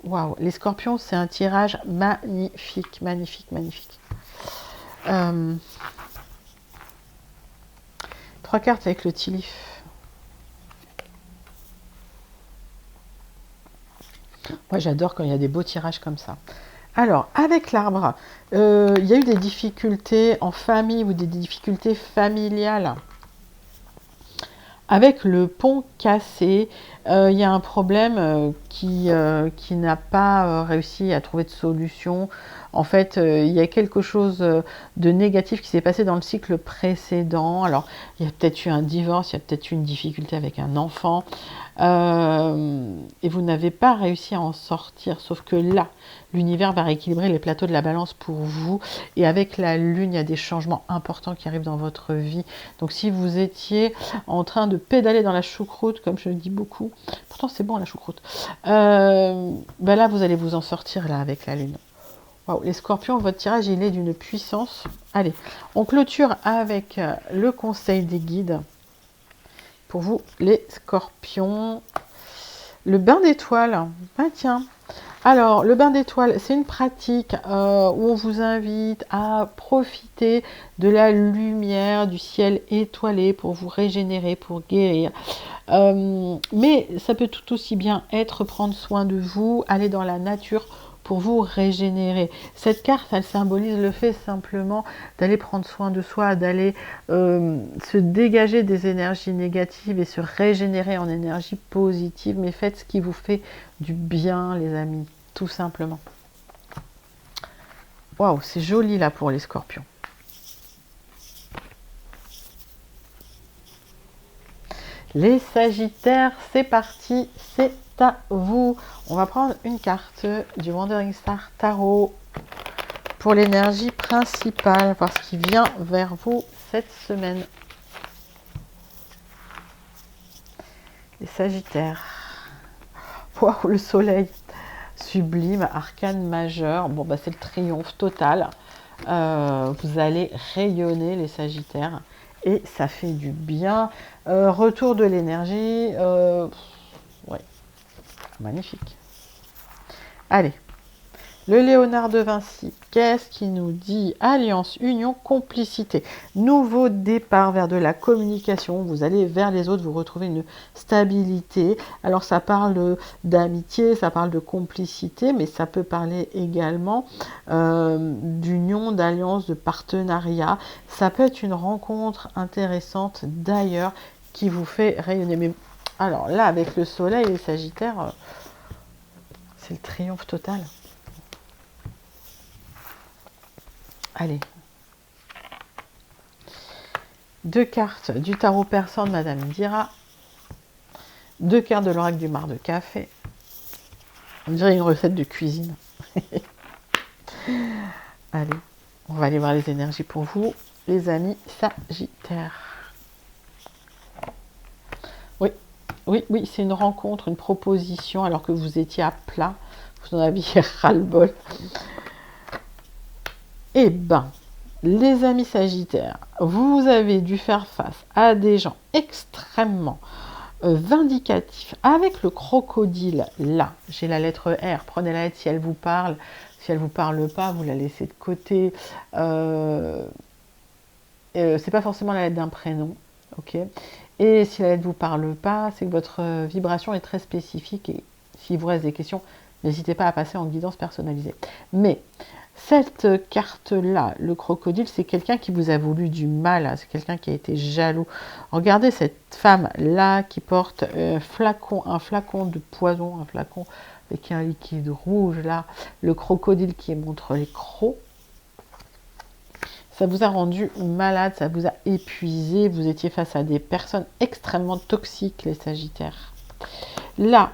Speaker 1: Waouh, les scorpions, c'est un tirage magnifique, magnifique, magnifique. 3 cartes avec le Tilif. Moi, j'adore quand il y a des beaux tirages comme ça. Alors, avec l'arbre, il y a eu des difficultés en famille ou des difficultés familiales. Avec le pont cassé, il y a un problème qui n'a pas réussi à trouver de solution. En fait, il y a quelque chose de négatif qui s'est passé dans le cycle précédent. Alors, il y a peut-être eu un divorce, il y a peut-être eu une difficulté avec un enfant. Et vous n'avez pas réussi à en sortir. Sauf que là, l'univers va rééquilibrer les plateaux de la balance pour vous. Et avec la lune, il y a des changements importants qui arrivent dans votre vie. Donc, si vous étiez en train de pédaler dans la choucroute, comme je le dis beaucoup, pourtant c'est bon la choucroute, ben là, vous allez vous en sortir là avec la lune. Wow, les scorpions, votre tirage, il est d'une puissance. Allez, on clôture avec le conseil des guides. Pour vous, les scorpions, le bain d'étoiles. Ah tiens. Alors, le bain d'étoiles, c'est une pratique où on vous invite à profiter de la lumière du ciel étoilé pour vous régénérer, pour guérir. Mais ça peut tout aussi bien être prendre soin de vous, aller dans la nature pour vous régénérer. Cette carte, elle symbolise le fait simplement d'aller prendre soin de soi, d'aller se dégager des énergies négatives et se régénérer en énergie positive. Mais faites ce qui vous fait du bien, les amis, tout simplement. Waouh, c'est joli là pour les scorpions. Les Sagittaires, c'est parti, c'est à vous. On va prendre une carte du Wandering Star Tarot pour l'énergie principale, voir ce qui vient vers vous cette semaine. Les Sagittaires. Wow, le soleil. Sublime, arcane majeur. Bon, bah, c'est le triomphe total. Vous allez rayonner, les Sagittaires. Et ça fait du bien. Retour de l'énergie. Ouais, magnifique. Allez. Le Léonard de Vinci, qu'est-ce qui nous dit? Alliance, union, complicité. Nouveau départ vers de la communication. Vous allez vers les autres, vous retrouvez une stabilité. Alors ça parle d'amitié, ça parle de complicité, mais ça peut parler également d'union, d'alliance, de partenariat. Ça peut être une rencontre intéressante d'ailleurs qui vous fait rayonner. Mais alors là, avec le soleil et les Sagittaires, c'est le triomphe total. Allez. 2 cartes du tarot persan de Madame Dira. 2 cartes de l'oracle du mar de café. On dirait une recette de cuisine. Allez, on va aller voir les énergies pour vous, les amis Sagittaires. Oui, oui, oui, c'est une rencontre, une proposition, alors que vous étiez à plat. Vous en aviez ras-le-bol. Eh ben, les amis Sagittaires, vous avez dû faire face à des gens extrêmement vindicatifs. Avec le crocodile, là, j'ai la lettre R, prenez la lettre si elle vous parle. Si elle ne vous parle pas, vous la laissez de côté. C'est pas forcément la lettre d'un prénom, ok. Et si la lettre ne vous parle pas, c'est que votre vibration est très spécifique. Et s'il vous reste des questions, n'hésitez pas à passer en guidance personnalisée. Mais cette carte-là, le crocodile, c'est quelqu'un qui vous a voulu du mal, c'est quelqu'un qui a été jaloux. Regardez cette femme-là qui porte un flacon de poison, un flacon avec un liquide rouge, là, le crocodile qui montre les crocs. Ça vous a rendu malade, ça vous a épuisé, vous étiez face à des personnes extrêmement toxiques, les Sagittaires. Là,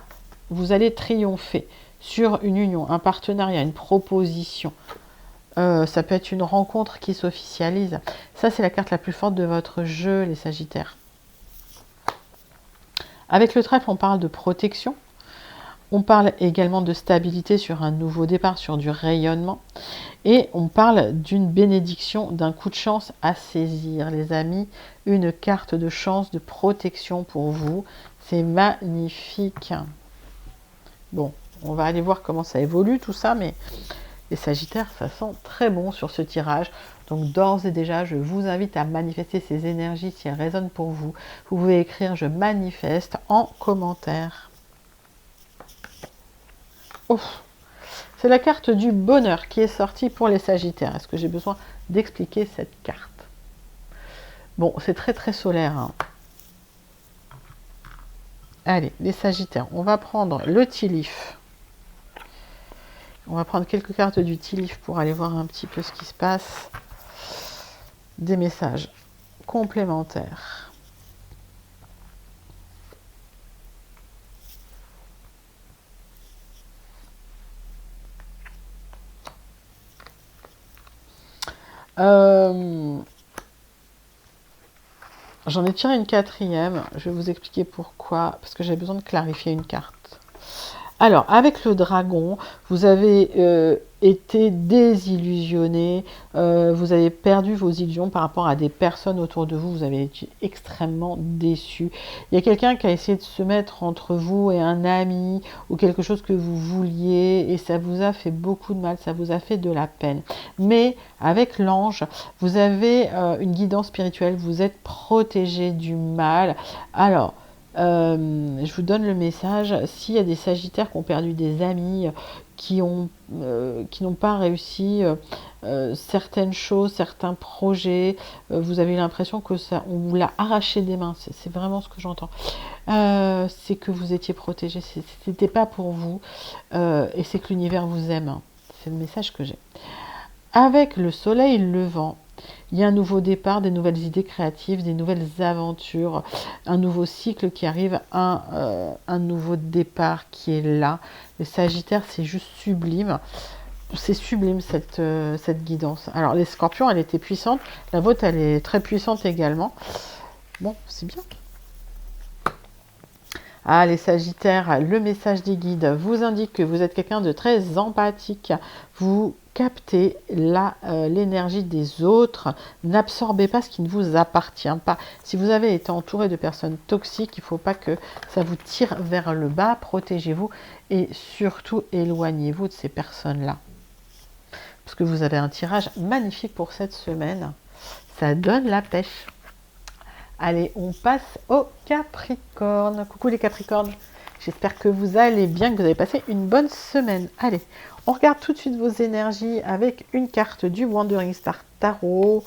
Speaker 1: vous allez triompher sur une union, un partenariat, une proposition. Ça peut être une rencontre qui s'officialise. Ça, c'est la carte la plus forte de votre jeu, les Sagittaires. Avec le trèfle, on parle de protection. On parle également de stabilité sur un nouveau départ, sur du rayonnement. Et on parle d'une bénédiction, d'un coup de chance à saisir, les amis. Une carte de chance, de protection pour vous. C'est magnifique. Bon, on va aller voir comment ça évolue tout ça, mais les Sagittaires, ça sent très bon sur ce tirage. Donc d'ores et déjà, je vous invite à manifester ces énergies si elles résonnent pour vous. Vous pouvez écrire « Je manifeste » en commentaire. Oh, c'est la carte du bonheur qui est sortie pour les Sagittaires. Est-ce que j'ai besoin d'expliquer cette carte? Bon, c'est très très solaire, hein. Allez, les Sagittaires, on va prendre le Tilif. On va prendre quelques cartes du Tilif pour aller voir un petit peu ce qui se passe. Des messages complémentaires. J'en ai tiré une 4e. Je vais vous expliquer pourquoi. Parce que j'ai besoin de clarifier une carte. Alors, avec le dragon, vous avez été désillusionné, vous avez perdu vos illusions par rapport à des personnes autour de vous, vous avez été extrêmement déçu. Il y a quelqu'un qui a essayé de se mettre entre vous et un ami ou quelque chose que vous vouliez et ça vous a fait beaucoup de mal, ça vous a fait de la peine. Mais avec l'ange, vous avez une guidance spirituelle, vous êtes protégé du mal. Alors, je vous donne le message, s'il y a des Sagittaires qui ont perdu des amis, qui n'ont pas réussi certaines choses, certains projets, vous avez l'impression que on vous l'a arraché des mains, c'est vraiment ce que j'entends. C'est que vous étiez protégé, c'était pas pour vous, et c'est que l'univers vous aime, c'est le message que j'ai. Avec le soleil levant Il y a un nouveau départ, des nouvelles idées créatives, des nouvelles aventures, un nouveau cycle qui arrive, un nouveau départ qui est là. Le Sagittaire, c'est juste sublime. C'est sublime cette guidance. Alors les Scorpions, elle était puissante. La vôtre, elle est très puissante également. Bon, c'est bien. Ah, les Sagittaires, le message des guides vous indique que vous êtes quelqu'un de très empathique. Vous captez l'énergie des autres. N'absorbez pas ce qui ne vous appartient pas. Si vous avez été entouré de personnes toxiques, il ne faut pas que ça vous tire vers le bas. Protégez-vous et surtout éloignez-vous de ces personnes-là. Parce que vous avez un tirage magnifique pour cette semaine. Ça donne la pêche. Allez, on passe au Capricorne. Coucou les Capricornes. J'espère que vous allez bien, que vous avez passé une bonne semaine. Allez, on regarde tout de suite vos énergies avec une carte du Wandering Star Tarot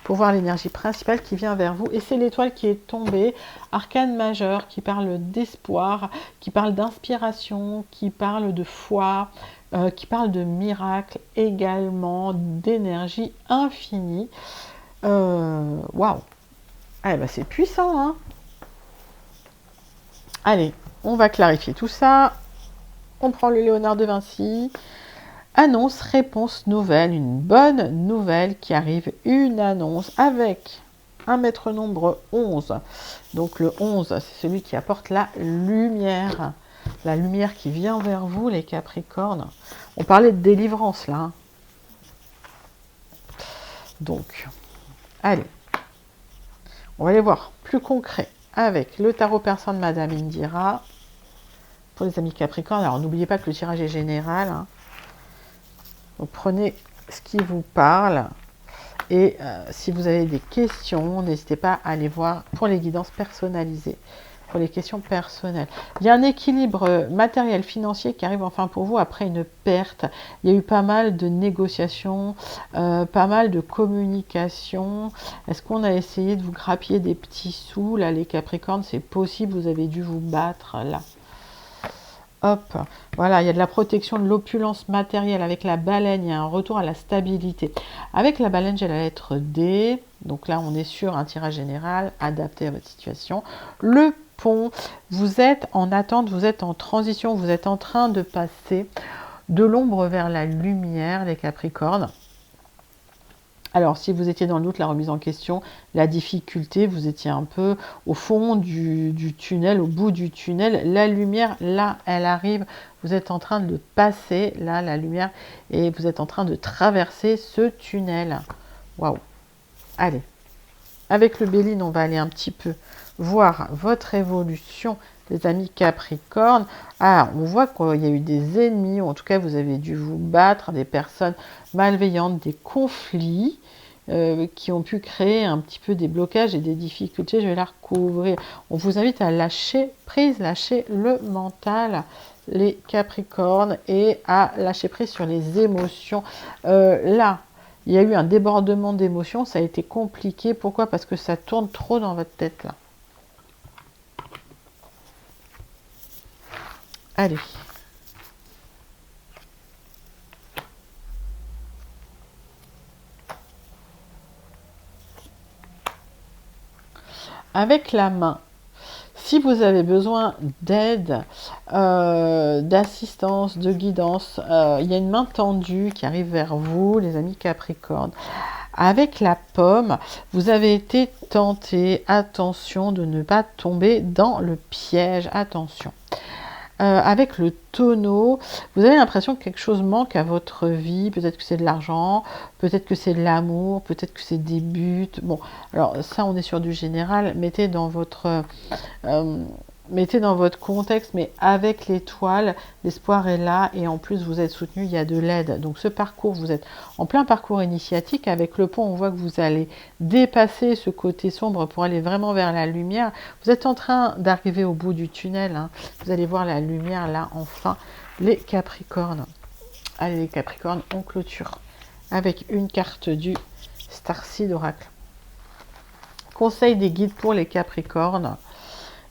Speaker 1: pour voir l'énergie principale qui vient vers vous. Et c'est l'étoile qui est tombée. Arcane majeur qui parle d'espoir, qui parle d'inspiration, qui parle de foi, qui parle de miracle, également d'énergie infinie. Waouh! Ah, bah c'est puissant, hein? Allez, on va clarifier tout ça. On prend le Léonard de Vinci. Annonce, réponse, nouvelle. Une bonne nouvelle qui arrive. Une annonce avec un maître nombre 11. Donc le 11, c'est celui qui apporte la lumière. La lumière qui vient vers vous, les Capricornes. On parlait de délivrance, là. Hein. Donc, allez. On va aller voir plus concret avec le tarot personne Madame Indira. Pour les amis Capricornes, alors n'oubliez pas que le tirage est général. Hein. Donc prenez ce qui vous parle. Et si vous avez des questions, n'hésitez pas à aller voir pour les guidances personnalisées. Pour les questions personnelles. Il y a un équilibre matériel financier qui arrive enfin pour vous après une perte. Il y a eu pas mal de négociations, pas mal de communication. Est-ce qu'on a essayé de vous grappiller des petits sous? Là, les Capricornes, c'est possible, vous avez dû vous battre là. Hop, voilà, il y a de la protection de l'opulence matérielle avec la baleine, il y a un retour à la stabilité. Avec la baleine, j'ai la lettre D, donc là on est sur un tirage général adapté à votre situation. Le pont, vous êtes en attente, vous êtes en transition, vous êtes en train de passer de l'ombre vers la lumière, les Capricornes. Alors, si vous étiez dans le doute, la remise en question, la difficulté, vous étiez un peu au fond du tunnel, au bout du tunnel. La lumière, là, elle arrive. Vous êtes en train de passer, là, la lumière, et vous êtes en train de traverser ce tunnel. Waouh! Allez, avec le Béline, on va aller un petit peu voir votre évolution, les amis Capricorne. Ah, on voit qu'il y a eu des ennemis, ou en tout cas, vous avez dû vous battre, des personnes malveillantes, des conflits qui ont pu créer un petit peu des blocages et des difficultés. Je vais la recouvrir. On vous invite à lâcher prise, lâcher le mental, les Capricornes, et à lâcher prise sur les émotions. Là, il y a eu un débordement d'émotions, ça a été compliqué. Pourquoi? Parce que ça tourne trop dans votre tête, là. Allez. Avec la main, si vous avez besoin d'aide, d'assistance, de guidance, il y a une main tendue qui arrive vers vous, les amis Capricorne. Avec la pomme, vous avez été tenté, attention de ne pas tomber dans le piège, attention. Avec le tonneau, vous avez l'impression que quelque chose manque à votre vie, peut-être que c'est de l'argent, peut-être que c'est de l'amour, peut-être que c'est des buts. Bon, alors ça on est sur du général, mettez dans votre contexte, mais avec l'étoile, l'espoir est là et en plus vous êtes soutenu, il y a de l'aide. Donc ce parcours, vous êtes en plein parcours initiatique. Avec le pont, on voit que vous allez dépasser ce côté sombre pour aller vraiment vers la lumière. Vous êtes en train d'arriver au bout du tunnel. Hein. Vous allez voir la lumière là, enfin, les Capricornes. Allez les Capricornes, on clôture avec une carte du Starseed Oracle. Conseil des guides pour les Capricornes.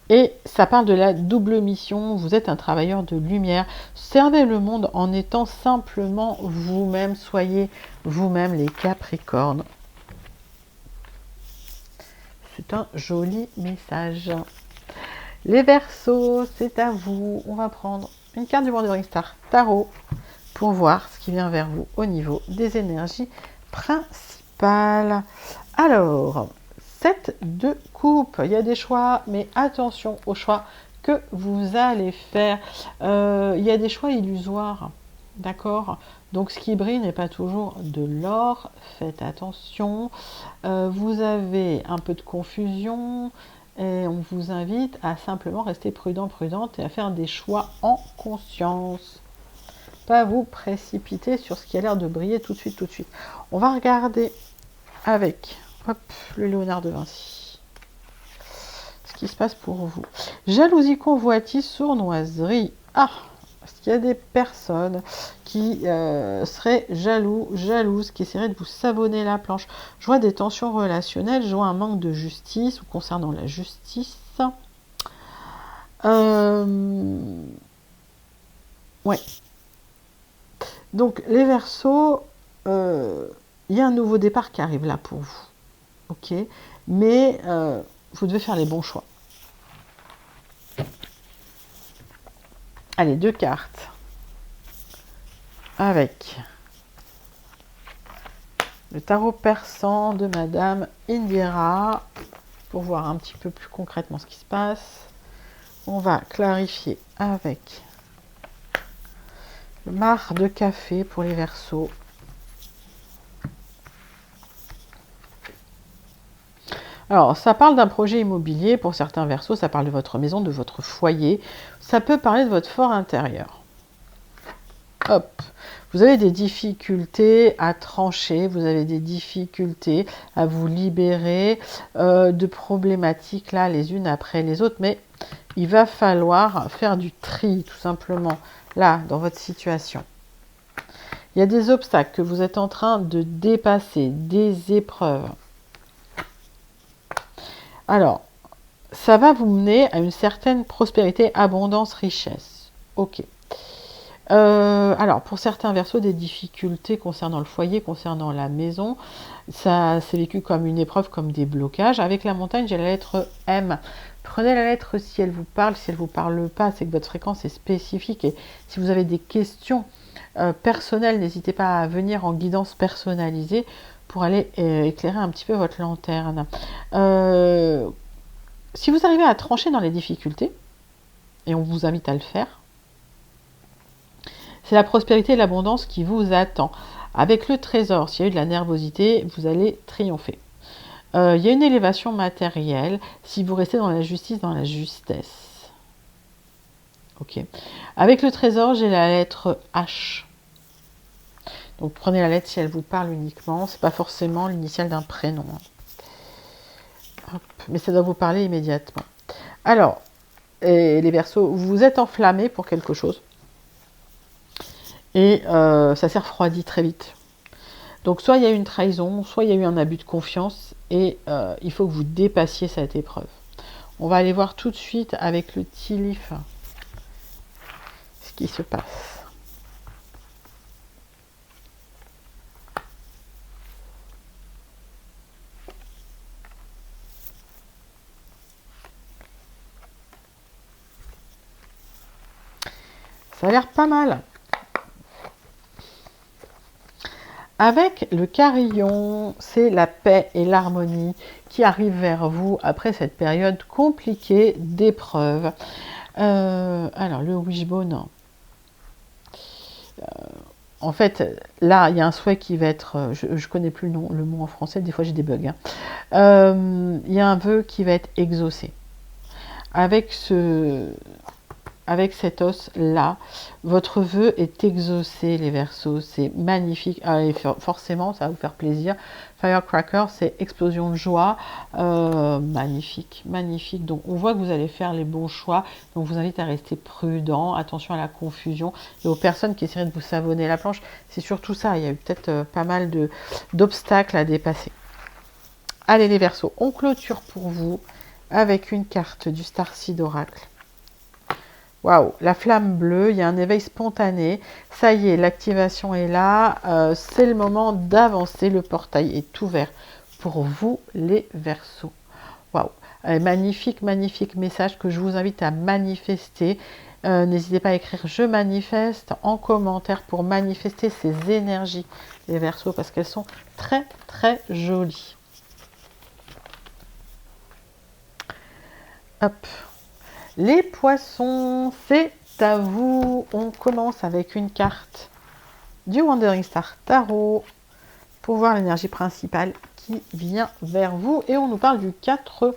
Speaker 1: Et ça parle de la double mission, vous êtes un travailleur de lumière, servez le monde en étant simplement vous-même, soyez vous-même les Capricornes. c'est un joli message. Les Verseaux, c'est à vous. On va prendre une carte du Wandering Star Tarot pour voir ce qui vient vers vous au niveau des énergies principales. Alors, 7 de coupe. Il y a des choix, mais attention aux choix que vous allez faire. Il y a des choix illusoires. D'accord? Donc, ce qui brille n'est pas toujours de l'or. Faites attention. Vous avez un peu de confusion. Et on vous invite à simplement rester prudent, prudente et à faire des choix en conscience. Pas vous précipiter sur ce qui a l'air de briller tout de suite, tout de suite. On va regarder avec le Léonard de Vinci. Ce qui se passe pour vous. Jalousie, convoitise, sournoiserie. Ah, parce qu'il y a des personnes qui seraient jalouses, qui essaieraient de vous savonner la planche. Je vois des tensions relationnelles, je vois un manque de justice ou concernant la justice. Ouais. Donc, les Verseaux, il y a un nouveau départ qui arrive là pour vous. Ok, mais vous devez faire les bons choix. Allez, 2 cartes. Avec le tarot persan de Madame Indira. Pour voir un petit peu plus concrètement ce qui se passe. On va clarifier avec le marc de café pour les Verseaux. Alors, ça parle d'un projet immobilier. Pour certains Verseaux, ça parle de votre maison, de votre foyer. Ça peut parler de votre fort intérieur. Hop. Vous avez des difficultés à trancher, vous avez des difficultés à vous libérer de problématiques là, les unes après les autres. Mais il va falloir faire du tri, tout simplement, là, dans votre situation. Il y a des obstacles que vous êtes en train de dépasser, des épreuves. Alors, ça va vous mener à une certaine prospérité, abondance, richesse. Ok. Alors, pour certains Verseaux, des difficultés concernant le foyer, concernant la maison, ça s'est vécu comme une épreuve, comme des blocages. Avec la montagne, j'ai la lettre M. Prenez la lettre si elle vous parle. Si elle ne vous parle pas, c'est que votre fréquence est spécifique. Et si vous avez des questions personnelles, n'hésitez pas à venir en guidance personnalisée pour aller éclairer un petit peu votre lanterne. Si vous arrivez à trancher dans les difficultés, et on vous invite à le faire, c'est la prospérité et l'abondance qui vous attend. Avec le trésor, s'il y a eu de la nervosité, vous allez triompher. Il y a une élévation matérielle si vous restez dans la justice, dans la justesse. Ok. Avec le trésor, j'ai la lettre H. Donc prenez la lettre si elle vous parle uniquement. C'est pas forcément l'initiale d'un prénom. Hop. Mais ça doit vous parler immédiatement. Alors, les Verseaux, vous êtes enflammés pour quelque chose. Et ça s'est refroidi très vite. Donc soit il y a eu une trahison, soit il y a eu un abus de confiance, et il faut que vous dépassiez cette épreuve. On va aller voir tout de suite avec le Tilif ce qui se passe. Ça a l'air pas mal. Avec le carillon, c'est la paix et l'harmonie qui arrivent vers vous après cette période compliquée d'épreuves. Alors, le wishbone. En fait, là, il y a un souhait qui va être... je ne connais plus le mot en français, des fois j'ai des bugs. Il y a un vœu qui va être exaucé. Avec cet os-là, votre vœu est exaucé, les Verseaux. C'est magnifique. Et forcément, ça va vous faire plaisir. Firecracker, c'est explosion de joie. Magnifique, magnifique. Donc, on voit que vous allez faire les bons choix. Donc, je vous invite à rester prudent. Attention à la confusion. Et aux personnes qui essaieraient de vous savonner la planche, c'est surtout ça. Il y a eu peut-être pas mal d'obstacles à dépasser. Allez, les Verseaux, on clôture pour vous avec une carte du Starseed Oracle. Waouh, la flamme bleue, il y a un éveil spontané. Ça y est, l'activation est là. C'est le moment d'avancer. Le portail est ouvert pour vous, les Verseaux. Waouh, magnifique, magnifique message que je vous invite à manifester. N'hésitez pas à écrire « Je manifeste » en commentaire pour manifester ces énergies des Verseaux parce qu'elles sont très, très jolies. Hop. Les Poissons, c'est à vous. On commence avec une carte du Wandering Star Tarot pour voir l'énergie principale qui vient vers vous. Et on nous parle du 4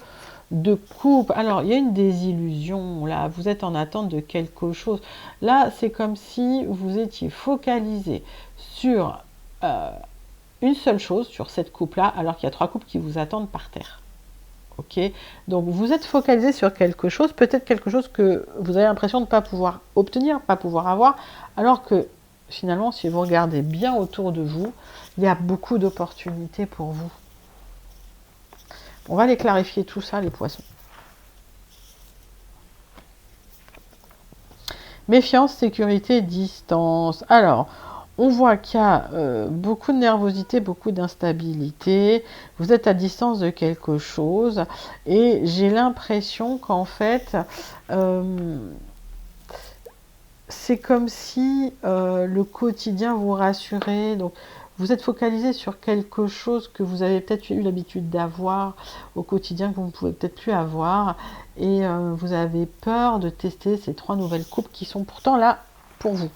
Speaker 1: de coupe. Alors, il y a une désillusion, là. Vous êtes en attente de quelque chose. Là, c'est comme si vous étiez focalisé sur une seule chose, sur cette coupe-là, alors qu'il y a 3 coupes qui vous attendent par terre. Ok, donc vous êtes focalisé sur quelque chose, peut-être quelque chose que vous avez l'impression de ne pas pouvoir obtenir, pas pouvoir avoir, alors que finalement, si vous regardez bien autour de vous, il y a beaucoup d'opportunités pour vous. On va les clarifier tout ça, les Poissons. Méfiance, sécurité, distance. Alors, on voit qu'il y a beaucoup de nervosité, beaucoup d'instabilité. Vous êtes à distance de quelque chose. Et j'ai l'impression qu'en fait, c'est comme si le quotidien vous rassurait. Donc, vous êtes focalisé sur quelque chose que vous avez peut-être eu l'habitude d'avoir au quotidien, que vous ne pouvez peut-être plus avoir. Et vous avez peur de tester ces 3 nouvelles coupes qui sont pourtant là pour vous.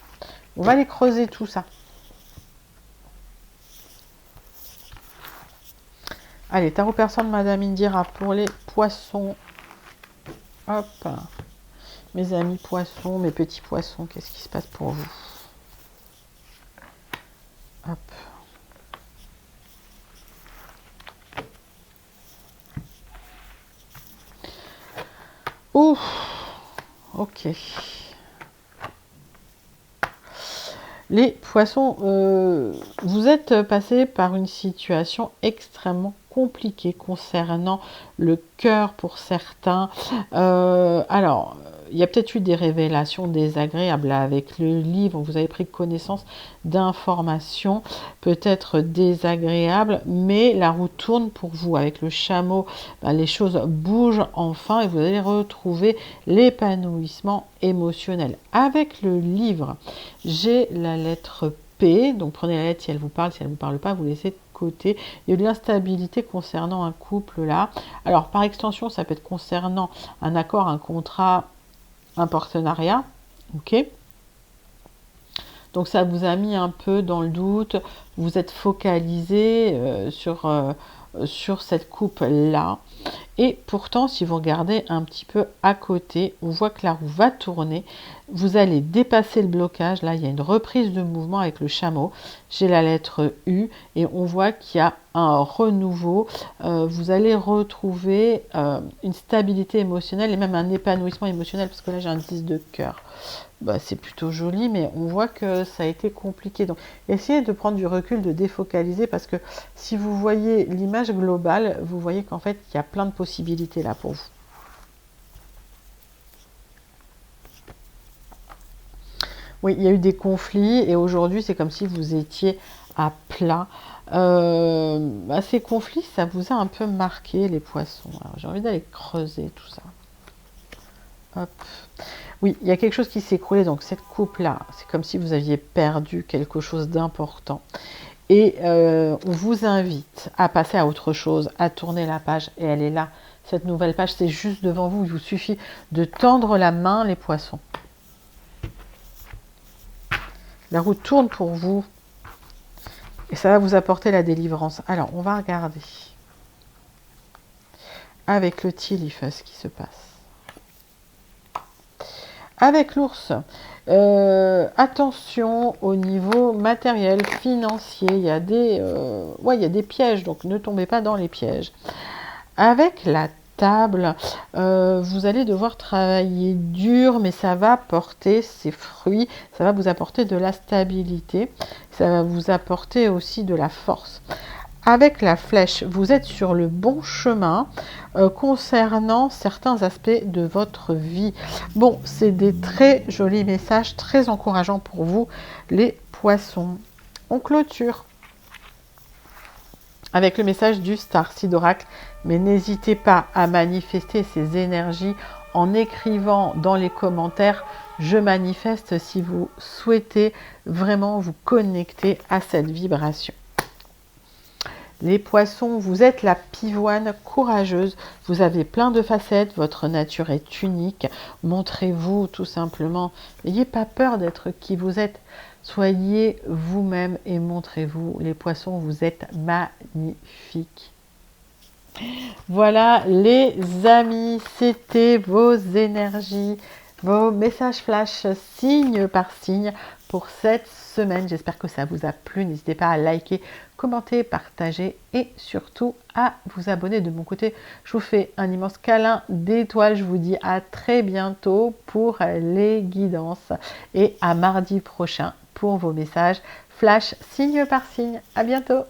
Speaker 1: On va les creuser tout ça. Allez, tarot personne, Madame Indira pour les Poissons. Hop. Mes amis Poissons, mes petits Poissons, qu'est-ce qui se passe pour vous? Hop. Ouh. Ok. Les Poissons, vous êtes passé par une situation extrêmement compliquée concernant le cœur pour certains. Alors, il y a peut-être eu des révélations désagréables là, avec le livre. Vous avez pris connaissance d'informations peut-être désagréables, mais la roue tourne pour vous. Avec le chameau, ben, les choses bougent enfin et vous allez retrouver l'épanouissement émotionnel. Avec le livre, j'ai la lettre P, donc prenez la lettre si elle vous parle, si elle ne vous parle pas, vous laissez de côté. Il y a de l'instabilité concernant un couple là. Alors par extension, ça peut être concernant un accord, un contrat, un partenariat, ok. Donc ça vous a mis un peu dans le doute, vous êtes focalisé sur cette coupe-là. Et pourtant, si vous regardez un petit peu à côté, on voit que la roue va tourner. Vous allez dépasser le blocage. Là, il y a une reprise de mouvement avec le chameau. J'ai la lettre U et on voit qu'il y a un renouveau. Vous allez retrouver une stabilité émotionnelle et même un épanouissement émotionnel parce que là, j'ai un 10 de cœur. Bah, c'est plutôt joli, mais on voit que ça a été compliqué. Donc, essayez de prendre du recul, de défocaliser, parce que si vous voyez l'image globale, vous voyez qu'en fait, il y a plein de possibilités là pour vous. Oui, il y a eu des conflits, et aujourd'hui, c'est comme si vous étiez à plat. Ces conflits, ça vous a un peu marqué, les Poissons. Alors, j'ai envie d'aller creuser tout ça. Hop. Oui, il y a quelque chose qui s'est écroulé, donc cette coupe-là, c'est comme si vous aviez perdu quelque chose d'important. Et on vous invite à passer à autre chose, à tourner la page, et elle est là. Cette nouvelle page, c'est juste devant vous. Il vous suffit de tendre la main, les Poissons. La roue tourne pour vous. Et ça va vous apporter la délivrance. Alors, on va regarder avec le Tilif ce qui se passe. Avec l'ours, attention au niveau matériel, financier, il y a des pièges, donc ne tombez pas dans les pièges. Avec la table, vous allez devoir travailler dur, mais ça va porter ses fruits, ça va vous apporter de la stabilité, ça va vous apporter aussi de la force. Avec la flèche, vous êtes sur le bon chemin concernant certains aspects de votre vie. Bon, c'est des très jolis messages, très encourageants pour vous, les Poissons. On clôture avec le message du Star Seed Oracle. Mais n'hésitez pas à manifester ces énergies en écrivant dans les commentaires « Je manifeste » si vous souhaitez vraiment vous connecter à cette vibration. Les poissons, vous êtes la pivoine courageuse, vous avez plein de facettes, votre nature est unique, montrez-vous tout simplement, n'ayez pas peur d'être qui vous êtes, soyez vous-même et montrez-vous. Les poissons, vous êtes magnifiques. Voilà les amis, c'était vos énergies, vos messages flash signe par signe pour cette semaine. J'espère que ça vous a plu. N'hésitez pas à liker, commenter, partager et surtout à vous abonner de mon côté. Je vous fais un immense câlin d'étoiles. Je vous dis à très bientôt pour les guidances et à mardi prochain pour vos messages flash signe par signe. À bientôt.